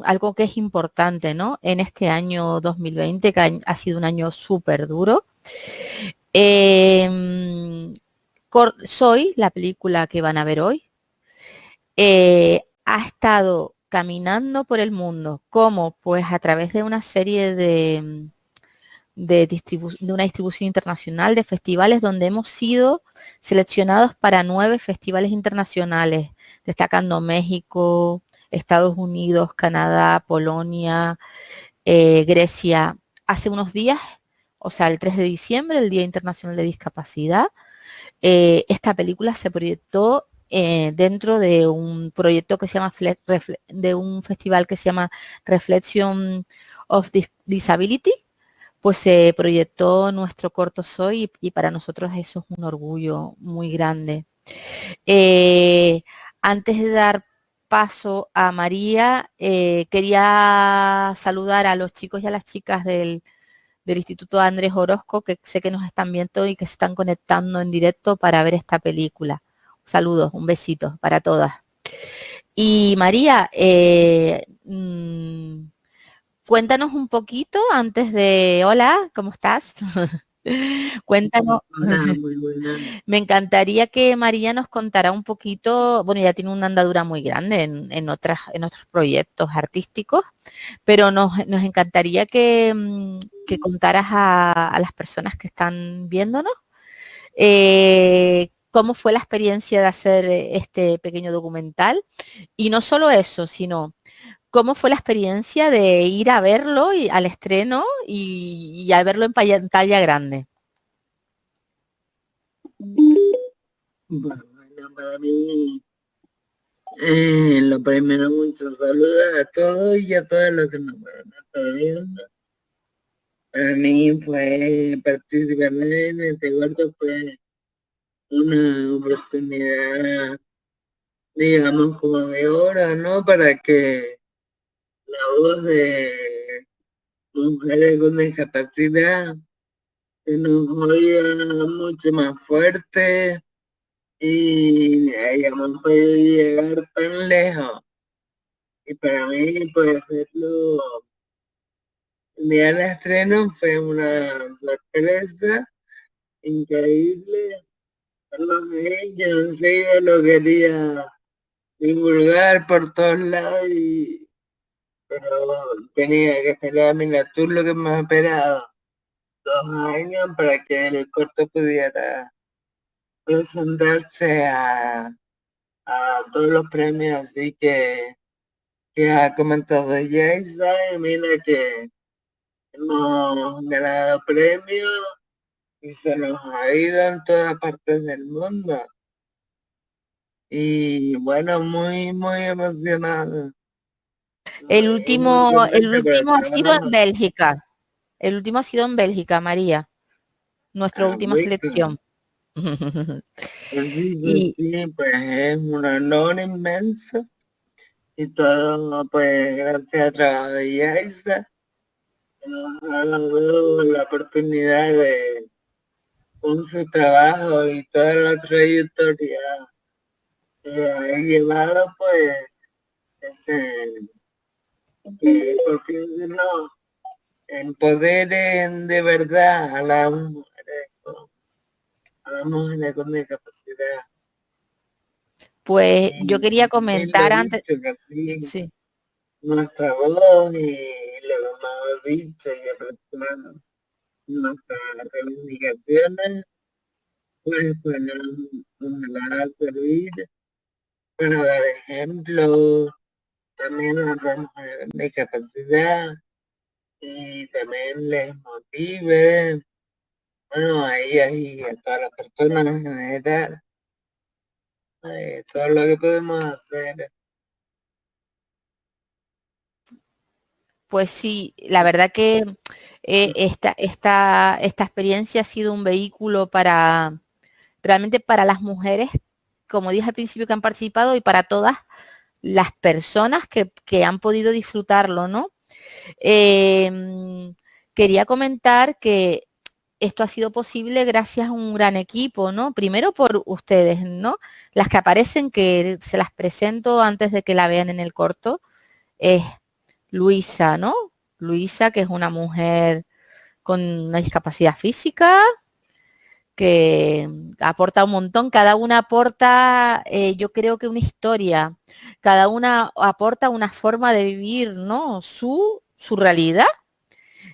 algo que es importante, ¿no? En este año 2020, que ha sido un año súper duro. Soy, la película que van a ver hoy, ha estado caminando por el mundo. ¿Cómo? Pues a través de una serie de una distribución internacional de festivales donde hemos sido seleccionados para 9 festivales internacionales, destacando México, Estados Unidos, Canadá, Polonia, Grecia. Hace unos días, o sea, el 3 de diciembre, el Día Internacional de Discapacidad, esta película se proyectó dentro de un proyecto que se llama, de un festival que se llama Reflection of Disability, pues se proyectó nuestro corto Soy y para nosotros eso es un orgullo muy grande. Antes de dar paso a María, quería saludar a los chicos y a las chicas del Instituto Andrés Orozco, que sé que nos están viendo y que se están conectando en directo para ver esta película. Saludos, un besito para todas. Y María, cuéntanos un poquito antes de... Hola, ¿cómo estás? Cuéntanos. Hola, muy buena. Me encantaría que María nos contara un poquito, bueno, ya tiene una andadura muy grande en otros proyectos artísticos, pero nos encantaría que contaras a las personas que están viéndonos cómo fue la experiencia de hacer este pequeño documental. Y no solo eso, sino cómo fue la experiencia de ir a verlo al estreno y a verlo en pantalla grande. Bueno, para mí, lo primero, muchos saludos a todos y a todos los que nos van a estar viendo. Para mí fue participar en este corto, fue una oportunidad, digamos, como de oro, ¿no? Para que la voz de mujeres con discapacidad se nos oiga mucho más fuerte y hayamos podido llegar tan lejos. Y para mí, pues, hacerlo el día del estreno fue una sorpresa increíble. Yo en serio lo quería divulgar por todos lados, pero tenía que esperar, mira tú lo que me has esperado 2 años para que el corto pudiera presentarse a todos los premios, así que ha comentado Yaisa, y mira que hemos ganado premios y se nos ha ido en todas partes del mundo. Y bueno, muy, muy emocionado. El último ha sido en Bélgica. El último ha sido en Bélgica, María. Nuestra última selección. Sí, pues es un honor inmenso. Y todo, pues, gracias al trabajo de Yaisa, que nos ha dado la oportunidad de, con su trabajo y toda la trayectoria que ha llevado, pues, que por fin no empoderen de verdad a las mujeres con discapacidad. Pues yo quería comentar antes. Sí. Nuestra voz y lo que hemos dicho y aproximado nuestras reivindicaciones, pues nos va a servir para dar ejemplo también a otras mujeres con discapacidad y también les motive, bueno, a ellas y a todas las personas en general, todo lo que podemos hacer. Pues sí, la verdad que esta experiencia ha sido un vehículo realmente para las mujeres, como dije al principio, que han participado y para todas las personas que han podido disfrutarlo, ¿no? Quería comentar que esto ha sido posible gracias a un gran equipo, ¿no? Primero por ustedes, ¿no? Las que aparecen, que se las presento antes de que la vean en el corto, es Luisa, ¿no? Luisa, que es una mujer con una discapacidad física, que aporta un montón, cada una aporta, yo creo que una historia, cada una aporta una forma de vivir, ¿no? Su realidad.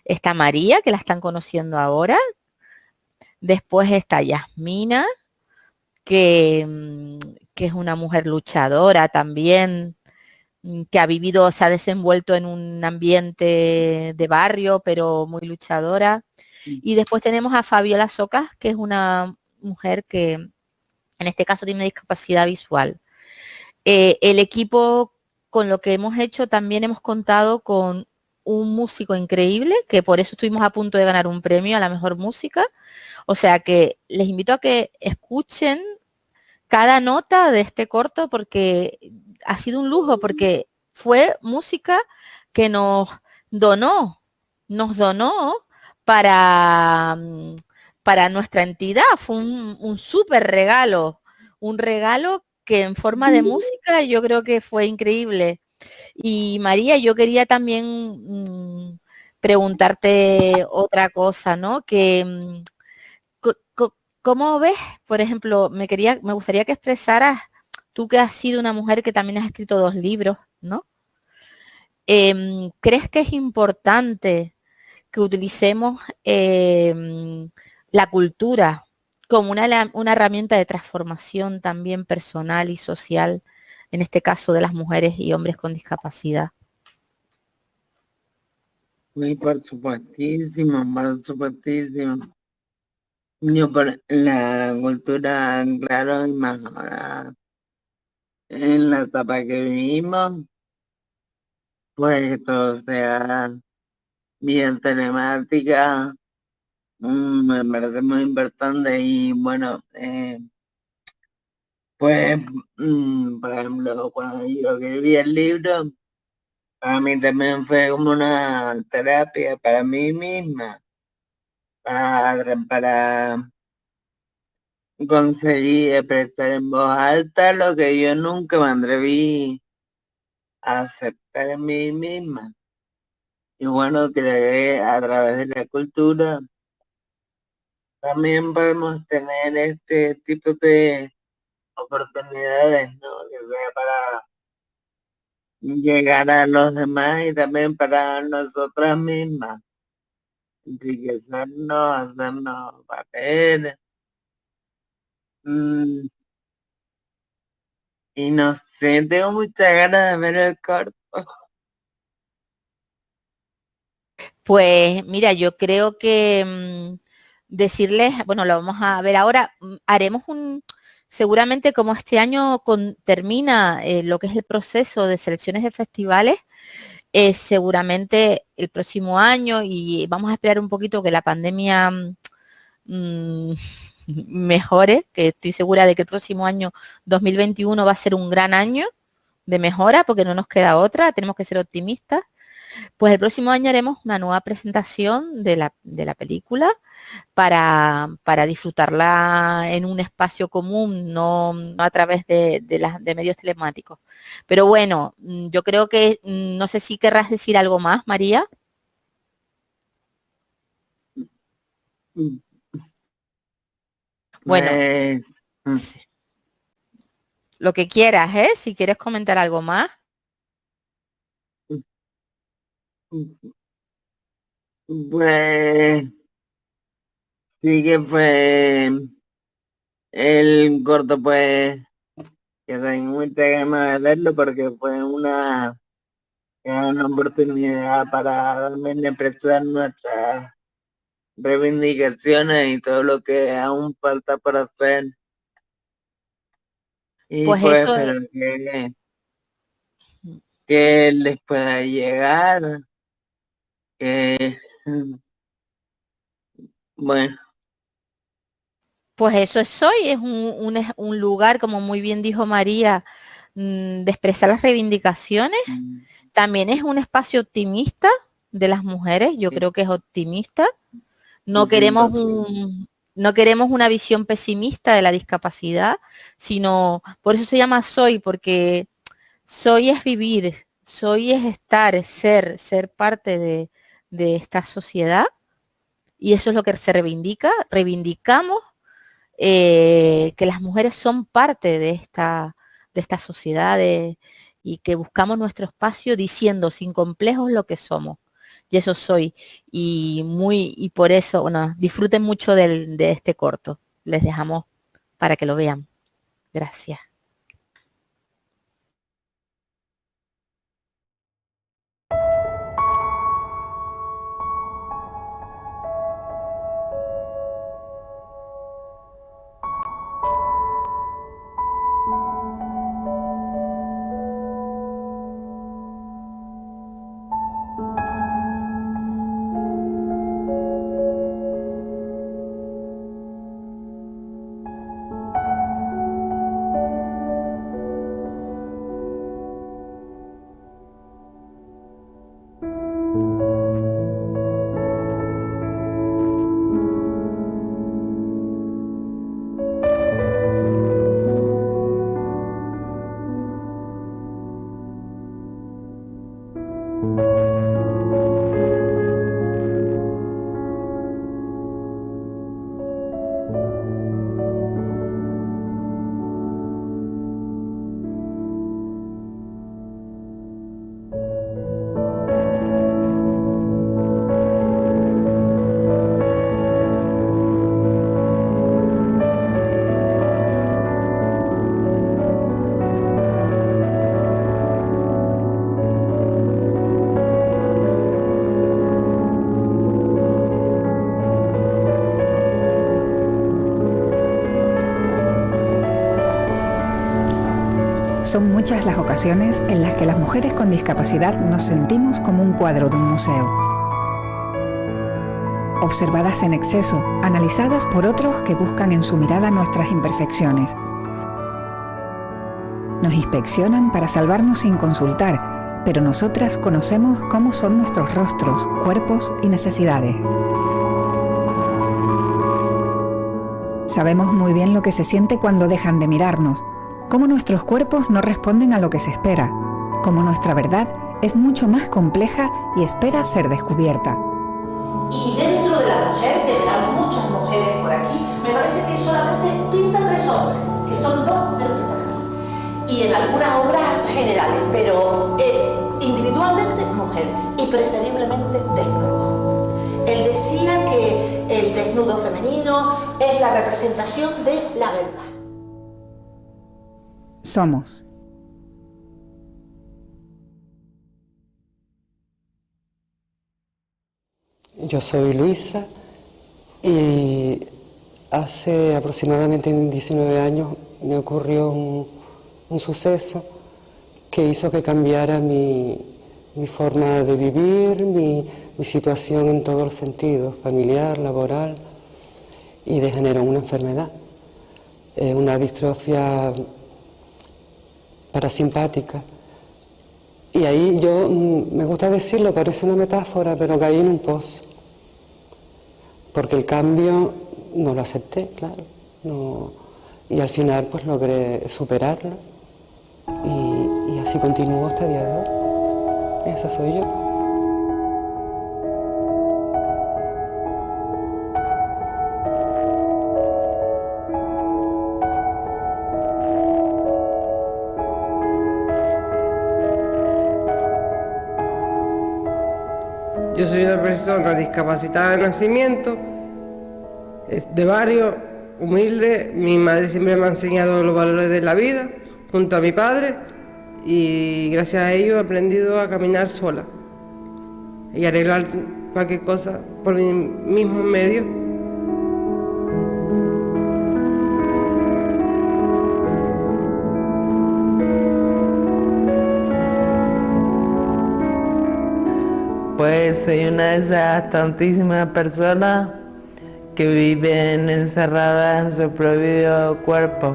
Está María, que la están conociendo ahora. Después está Yasmina, que es una mujer luchadora también, que ha vivido, se ha desenvuelto en un ambiente de barrio, pero muy luchadora. Y después tenemos a Fabiola Socas, que es una mujer que en este caso tiene una discapacidad visual. El equipo con lo que hemos hecho también hemos contado con un músico increíble, que por eso estuvimos a punto de ganar un premio a la mejor música. O sea que les invito a que escuchen cada nota de este corto porque ha sido un lujo, porque fue música que donó, nos donó para, para nuestra entidad. Fue un súper regalo, un regalo que en forma de música yo creo que fue increíble. Y María, yo quería también preguntarte otra cosa, ¿no? Que ¿cómo ves? Por ejemplo, me gustaría que expresaras, tú que has sido una mujer que también has escrito 2 libros, ¿no? ¿Crees que es importante que utilicemos la cultura como una herramienta de transformación también personal y social, en este caso de las mujeres y hombres con discapacidad? Sí, por supuestísimo, por supuestísimo. Yo por la cultura, claro, y más ahora en la etapa que vivimos, pues que todo sea bien telemática, me parece muy importante y bueno, pues, por ejemplo, cuando yo escribí el libro, para mí también fue como una terapia para mí misma, para conseguir expresar en voz alta lo que yo nunca me atreví a aceptar en mí misma. Y bueno, creo que a través de la cultura también podemos tener este tipo de oportunidades, ¿no? Que sea para llegar a los demás y también para nosotras mismas, enriquecernos, hacernos valer. Y no sé, tengo muchas ganas de ver el corto. Pues mira, yo creo que decirles, bueno, lo vamos a ver ahora, haremos seguramente como este año termina lo que es el proceso de selecciones de festivales, seguramente el próximo año y vamos a esperar un poquito que la pandemia mejore, que estoy segura de que el próximo año 2021 va a ser un gran año de mejora porque no nos queda otra, tenemos que ser optimistas. Pues el próximo año haremos una nueva presentación de la película para disfrutarla en un espacio común, no a través de medios telemáticos. Pero bueno, yo creo que, no sé si querrás decir algo más, María. Bueno, Pues, sí, lo que quieras, ¿eh? Si quieres comentar algo más. pues sí que fue el corto, pues que tengo mucha ganas de verlo porque fue una gran oportunidad para también expresar nuestras reivindicaciones y todo lo que aún falta por hacer. Y Pues pues eso, espero que les pueda llegar, que bueno, pues eso es Soy, es un lugar, como muy bien dijo María, de expresar las reivindicaciones. También es un espacio optimista de las mujeres, yo creo que es optimista. No queremos no queremos una visión pesimista de la discapacidad, sino, por eso se llama Soy, porque soy es vivir, soy es estar, es ser parte de esta sociedad, y eso es lo que se reivindica. Reivindicamos que las mujeres son parte de esta sociedad y que buscamos nuestro espacio diciendo sin complejos lo que somos. Y eso soy. Y por eso, bueno, disfruten mucho de este corto. Les dejamos para que lo vean. Gracias. Son muchas las ocasiones en las que las mujeres con discapacidad nos sentimos como un cuadro de un museo. Observadas en exceso, analizadas por otros que buscan en su mirada nuestras imperfecciones. Nos inspeccionan para salvarnos sin consultar, pero nosotras conocemos cómo son nuestros rostros, cuerpos y necesidades. Sabemos muy bien lo que se siente cuando dejan de mirarnos, cómo nuestros cuerpos no responden a lo que se espera, cómo nuestra verdad es mucho más compleja y espera ser descubierta. Y dentro de la mujer, que verán muchas mujeres por aquí, me parece que solamente pinta 3 hombres, que son 2 de los que están aquí. Y en algunas obras generales, pero individualmente mujer, y preferiblemente desnudo. Él decía que el desnudo femenino es la representación de la verdad. Somos. Yo soy Luisa y hace aproximadamente 19 años me ocurrió un suceso que hizo que cambiara mi forma de vivir, mi situación en todos los sentidos, familiar, laboral, y degeneró en una enfermedad, una distrofia parasimpática. Y ahí yo, me gusta decirlo, parece una metáfora, pero caí en un pozo. Porque el cambio no lo acepté, claro. No, y al final pues logré superarlo. Y así continúo hasta el día de hoy. Esa soy yo. Yo soy una persona discapacitada de nacimiento, de barrio, humilde. Mi madre siempre me ha enseñado los valores de la vida, junto a mi padre, y gracias a ello he aprendido a caminar sola y arreglar cualquier cosa por mi mismo medio. Pues soy una de esas tantísimas personas que viven encerradas en su propio cuerpo,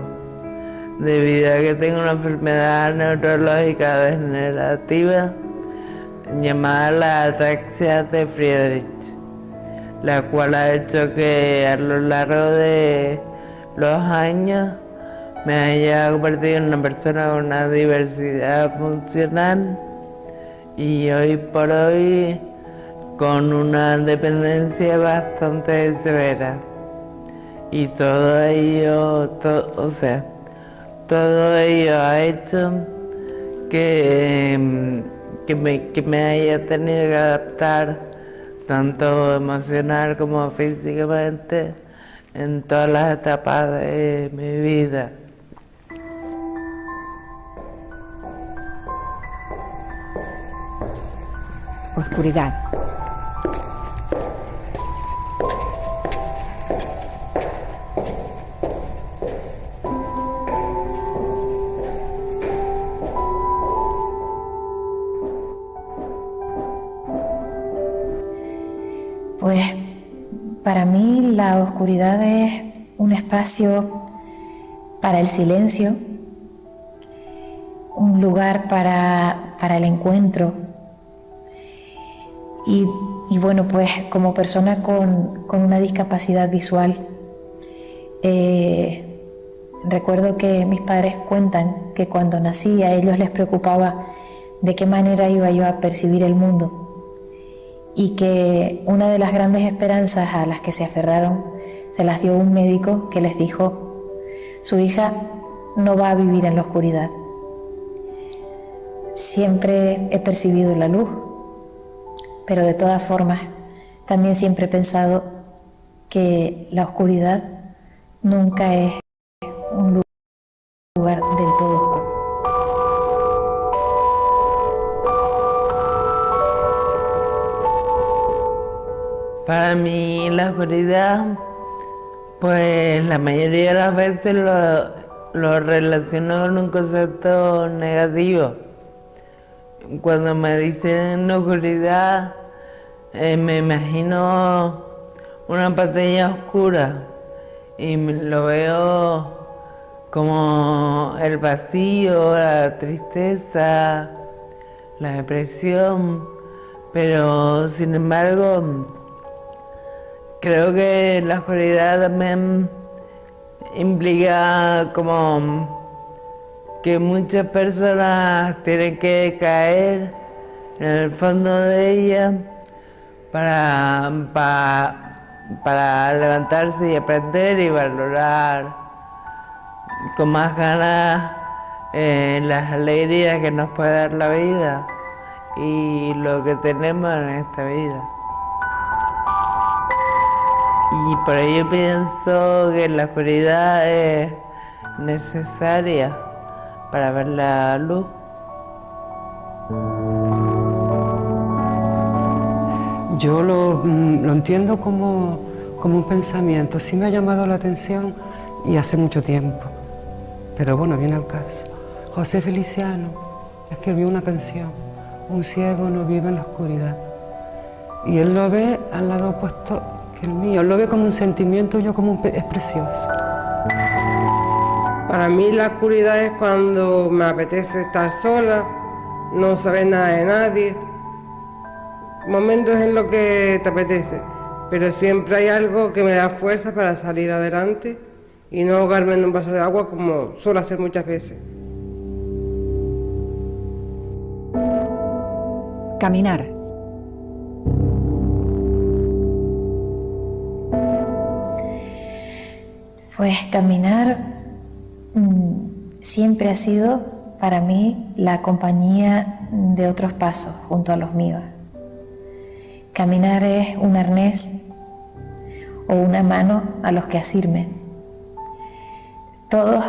debido a que tengo una enfermedad neurológica degenerativa llamada la ataxia de Friedrich, la cual ha hecho que a lo largo de los años me haya convertido en una persona con una diversidad funcional y hoy por hoy con una dependencia bastante severa. Y todo ello, todo ello ha hecho que me haya tenido que adaptar tanto emocional como físicamente en todas las etapas de mi vida. Oscuridad. Pues para mí la oscuridad es un espacio para el silencio, un lugar para el encuentro. Y bueno, pues como persona con una discapacidad visual, recuerdo que mis padres cuentan que cuando nací a ellos les preocupaba de qué manera iba yo a percibir el mundo y que una de las grandes esperanzas a las que se aferraron se las dio un médico que les dijo: su hija no va a vivir en la oscuridad. Siempre he percibido la luz, pero de todas formas también siempre he pensado que la oscuridad nunca es un lugar del todo oscuro. Para mí la oscuridad, pues la mayoría de las veces lo relaciono con un concepto negativo. Cuando me dicen oscuridad, me imagino una pantalla oscura y lo veo como el vacío, la tristeza, la depresión, pero sin embargo creo que la oscuridad también implica como que muchas personas tienen que caer en el fondo de ella para levantarse y aprender y valorar con más ganas las alegrías que nos puede dar la vida y lo que tenemos en esta vida. Y por ello pienso que la oscuridad es necesaria para ver la luz. Yo lo entiendo como un pensamiento. Sí me ha llamado la atención y hace mucho tiempo. Pero bueno, viene al caso. José Feliciano escribió una canción, Un ciego no vive en la oscuridad. Y él lo ve al lado opuesto que el mío. Él lo ve como un sentimiento, yo como es precioso. Para mí la oscuridad es cuando me apetece estar sola, no saber nada de nadie. Momentos en los que te apetece, pero siempre hay algo que me da fuerza para salir adelante y no ahogarme en un vaso de agua como suelo hacer muchas veces. Caminar. Pues caminar siempre ha sido para mí la compañía de otros pasos junto a los míos. Caminar es un arnés o una mano a los que asirme. Todos,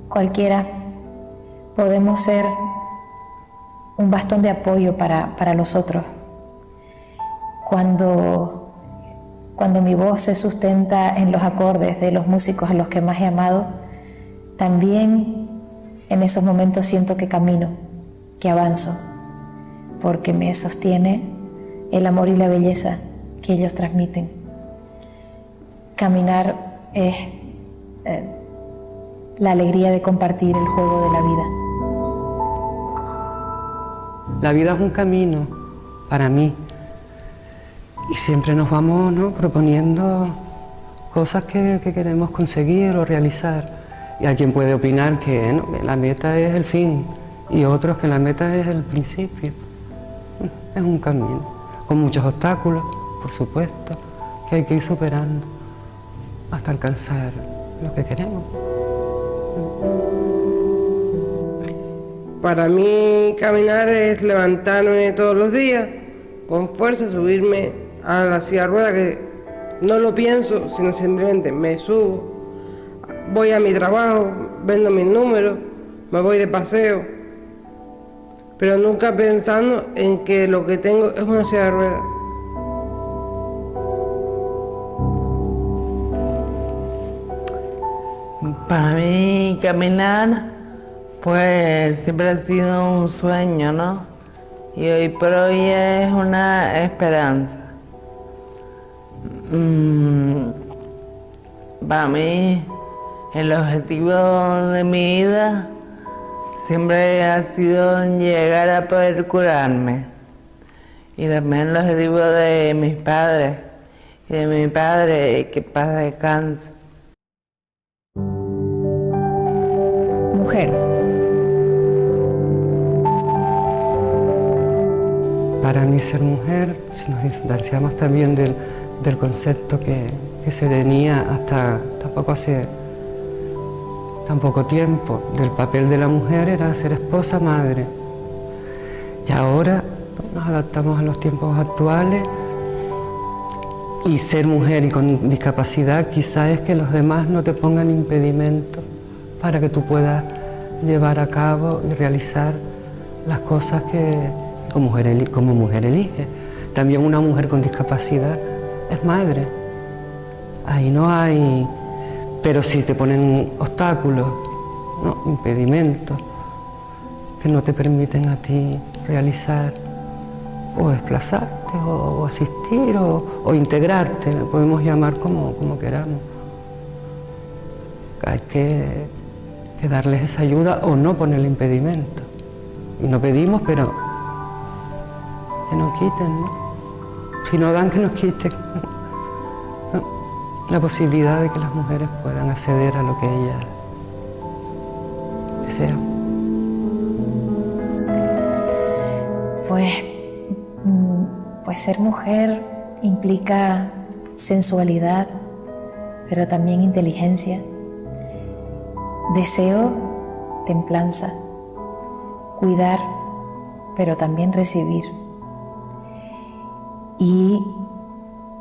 cualquiera, podemos ser un bastón de apoyo para los otros. Cuando mi voz se sustenta en los acordes de los músicos a los que más he amado, también en esos momentos siento que camino, que avanzo, porque me sostiene el amor y la belleza que ellos transmiten. Caminar es la alegría de compartir el juego de la vida. La vida es un camino para mí y siempre nos vamos, ¿no?, proponiendo cosas que queremos conseguir o realizar. Y hay quien puede opinar que la meta es el fin y otros que la meta es el principio. Es un camino con muchos obstáculos, por supuesto, que hay que ir superando hasta alcanzar lo que queremos. Para mí caminar es levantarme todos los días con fuerza, subirme a la silla de ruedas, que no lo pienso, sino simplemente me subo, voy a mi trabajo, vendo mis números, me voy de paseo, pero nunca pensando en que lo que tengo es una silla de ruedas. Para mí caminar pues siempre ha sido un sueño, ¿no? Y hoy por hoy es una esperanza. Para mí el objetivo de mi vida siempre ha sido llegar a poder curarme. Y también el objetivo de mis padres y de mi padre, que paz descanse. Mujer. Para mí ser mujer, si nos distanciamos también del concepto que se tenía hasta tampoco hace tan poco tiempo, del papel de la mujer era ser esposa, madre. Y ahora nos adaptamos a los tiempos actuales y ser mujer y con discapacidad quizás es que los demás no te pongan impedimentos para que tú puedas llevar a cabo y realizar las cosas que como mujer elige. También una mujer con discapacidad es madre. Ahí no hay Pero si te ponen obstáculos, ¿no? Impedimentos, que no te permiten a ti realizar o desplazarte o asistir o integrarte, lo podemos llamar como queramos. Hay que darles esa ayuda o no ponerle impedimento. Y no pedimos, pero que nos quiten, ¿no? Si no dan, que nos quiten, ¿no? La posibilidad de que las mujeres puedan acceder a lo que ellas desean. Pues ser mujer implica sensualidad, pero también inteligencia, deseo, templanza, cuidar, pero también recibir. Y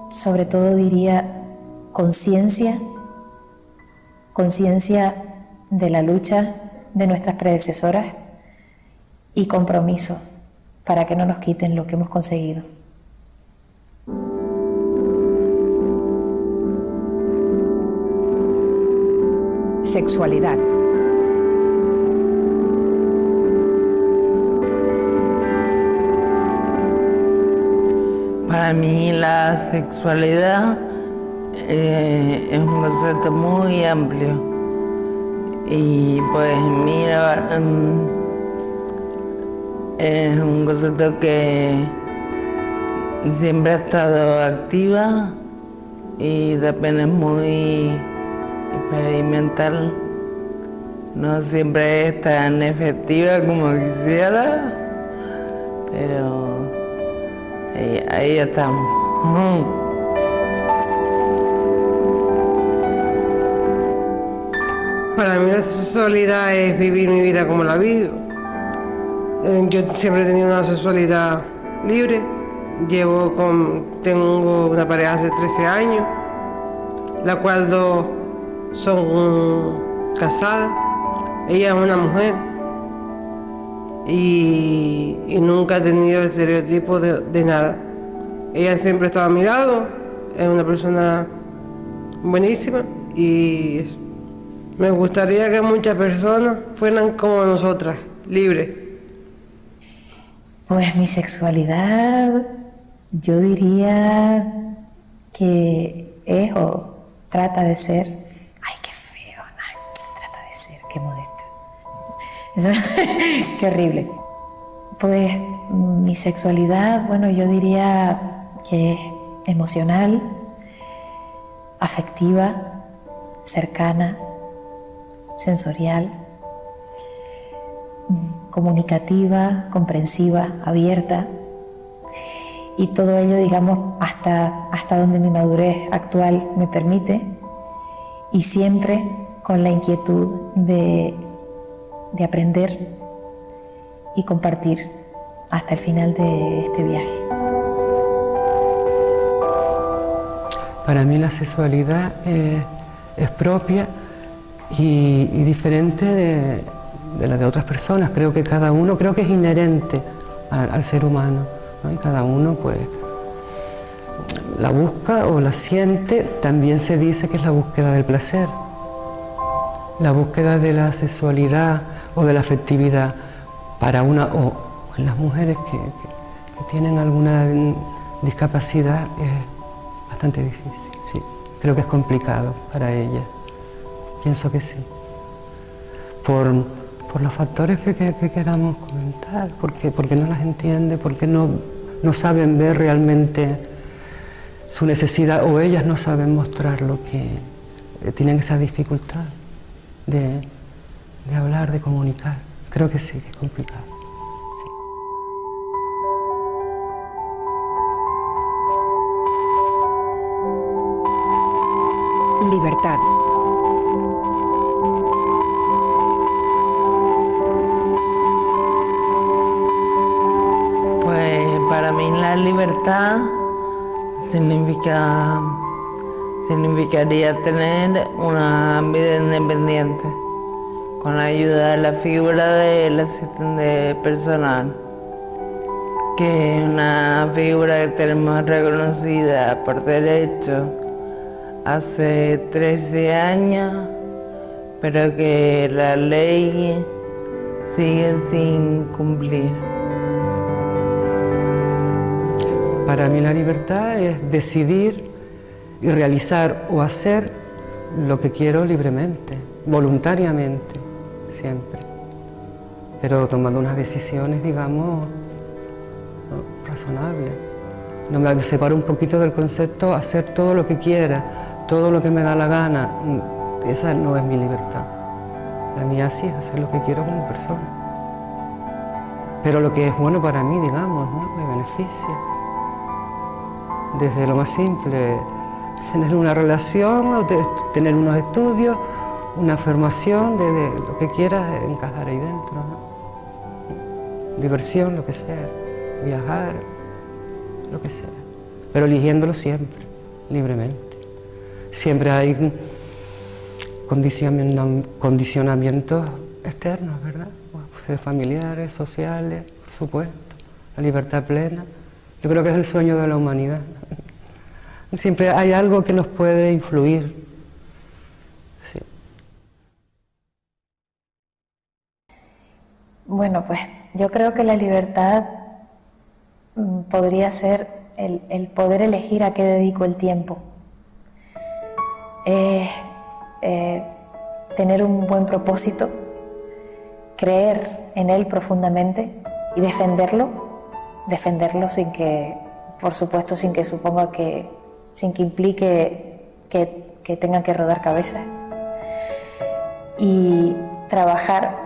sobre todo diría conciencia de la lucha de nuestras predecesoras y compromiso para que no nos quiten lo que hemos conseguido. Sexualidad. Para mí la sexualidad es un concepto muy amplio y pues mira, es un concepto que siempre ha estado activa y también es muy experimental. No siempre es tan efectiva como quisiera, pero ahí estamos. Para mí la sexualidad es vivir mi vida como la vivo. Yo siempre he tenido una sexualidad libre. Tengo una pareja hace 13 años, la cual dos son casadas. Ella es una mujer y nunca he tenido el estereotipo de nada. Ella siempre estaba a mi lado, es una persona buenísima y me gustaría que muchas personas fueran como nosotras, libres. Pues mi sexualidad, yo diría que es o trata de ser, ay, qué feo, ay, trata de ser, qué modesta. Qué horrible. Pues mi sexualidad, bueno, yo diría que es emocional, afectiva, cercana, sensorial, comunicativa, comprensiva, abierta, y todo ello, digamos, hasta donde mi madurez actual me permite, y siempre con la inquietud de aprender y compartir hasta el final de este viaje. Para mí la sexualidad es propia y diferente de la de otras personas. Creo que es inherente al ser humano, ¿no? Y cada uno pues la busca o la siente. También se dice que es la búsqueda del placer, la búsqueda de la sexualidad o de la afectividad para o en las mujeres que tienen alguna discapacidad es bastante difícil, sí. Creo que es complicado para ellas. Pienso que sí. Por los factores que queramos comentar, porque no las entiende, porque no saben ver realmente su necesidad, o ellas no saben mostrar lo que tienen esa dificultad de hablar, de comunicar. Creo que sí, que es complicado. Sí. Libertad. Pues para mí la libertad significaría tener una vida independiente, con la ayuda de la figura del asistente personal, que es una figura que tenemos reconocida por derecho hace 13 años, pero que la ley sigue sin cumplir. Para mí la libertad es decidir y realizar o hacer lo que quiero libremente, voluntariamente, siempre. Pero tomando unas decisiones, digamos, razonables. No me separo un poquito del concepto hacer todo lo que quiera, todo lo que me da la gana. Esa no es mi libertad. La mía sí es hacer lo que quiero como persona. Pero lo que es bueno para mí, digamos, ¿no? Me beneficia. Desde lo más simple, tener una relación, o tener unos estudios, una formación, de lo que quieras encajar ahí dentro, ¿no? Diversión, lo que sea, viajar, lo que sea, pero eligiéndolo siempre, libremente. Siempre hay condicionamientos externos, ¿verdad? Familiares, sociales, por supuesto, la libertad plena. Yo creo que es el sueño de la humanidad. Siempre hay algo que nos puede influir. Sí. Bueno, pues yo creo que la libertad podría ser el poder elegir a qué dedico el tiempo. Tener un buen propósito, creer en él profundamente y defenderlo sin que, por supuesto, sin que suponga sin que implique que tengan que rodar cabezas, y trabajar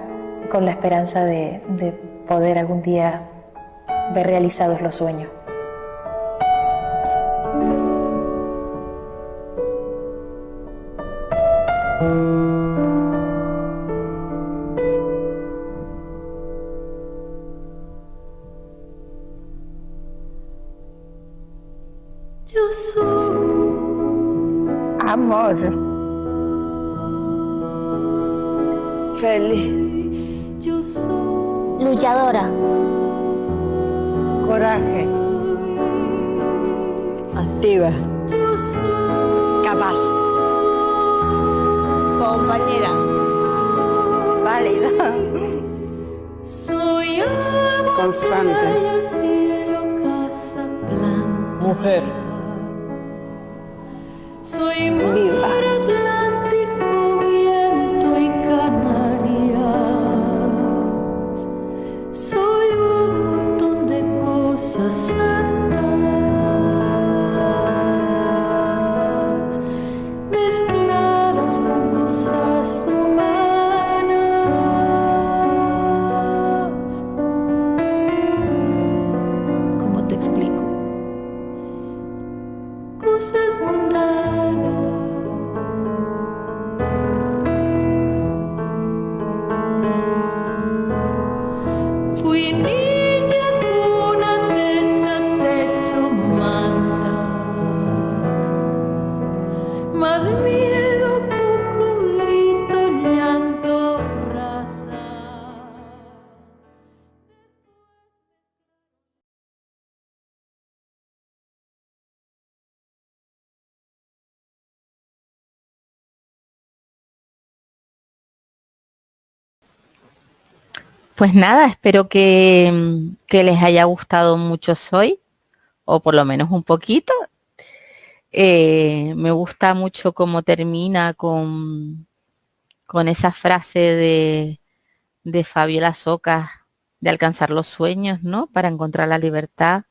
con la esperanza de poder algún día ver realizados los sueños. Yo soy amor, feliz, yo soy luchadora, coraje, activa, yo soy capaz, compañera, válida, soy constante, mujer, soy viva, Atlántico, viento y Canarias, soy un montón de cosas santas, mezcladas con cosas humanas. ¿Cómo te explico? Cosas mundanas. Fui niña, cuna, teta, techo, manta, más miedo, cuco, grito, llanto, raza. Pues nada, espero que les haya gustado mucho Soy, o por lo menos un poquito. Me gusta mucho cómo termina con esa frase de Fabiola Socas, de alcanzar los sueños, ¿no? Para encontrar la libertad.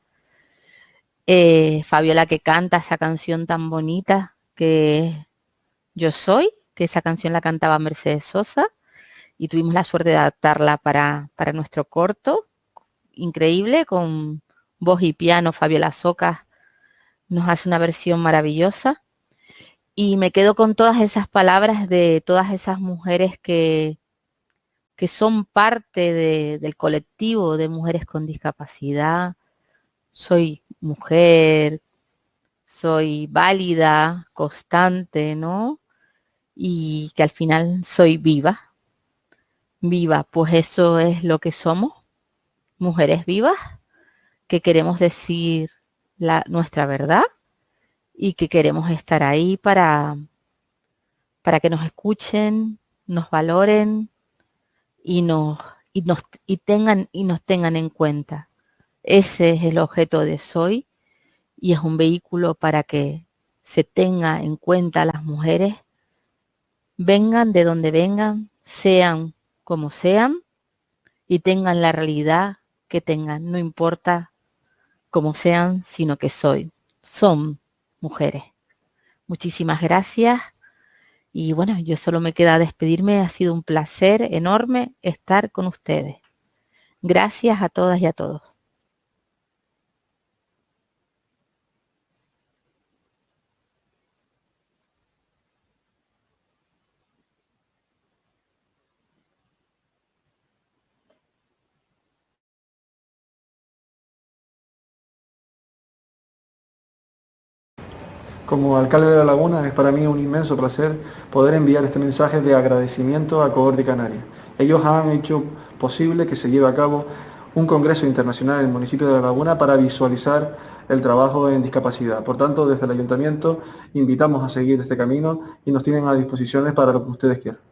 Fabiola que canta esa canción tan bonita que es Yo Soy, que esa canción la cantaba Mercedes Sosa. Y tuvimos la suerte de adaptarla para nuestro corto, increíble, con voz y piano. Fabiola Socas nos hace una versión maravillosa. Y me quedo con todas esas palabras de todas esas mujeres que son parte del colectivo de mujeres con discapacidad. Soy mujer, soy válida, constante, ¿no? Y que al final soy viva. Viva, pues eso es lo que somos, mujeres vivas, que queremos decir nuestra verdad y que queremos estar ahí para que nos escuchen, nos valoren y nos tengan en cuenta. Ese es el objeto de Soy, y es un vehículo para que se tenga en cuenta a las mujeres, vengan de donde vengan, sean como sean, y tengan la realidad que tengan, no importa cómo sean, sino que son mujeres. Muchísimas gracias. Y bueno, yo solo me queda despedirme. Ha sido un placer enorme estar con ustedes. Gracias a todas y a todos. Como alcalde de La Laguna, es para mí un inmenso placer poder enviar este mensaje de agradecimiento a Cohorte Canaria. Ellos han hecho posible que se lleve a cabo un congreso internacional en el municipio de La Laguna para visualizar el trabajo en discapacidad. Por tanto, desde el ayuntamiento invitamos a seguir este camino y nos tienen a disposición para lo que ustedes quieran.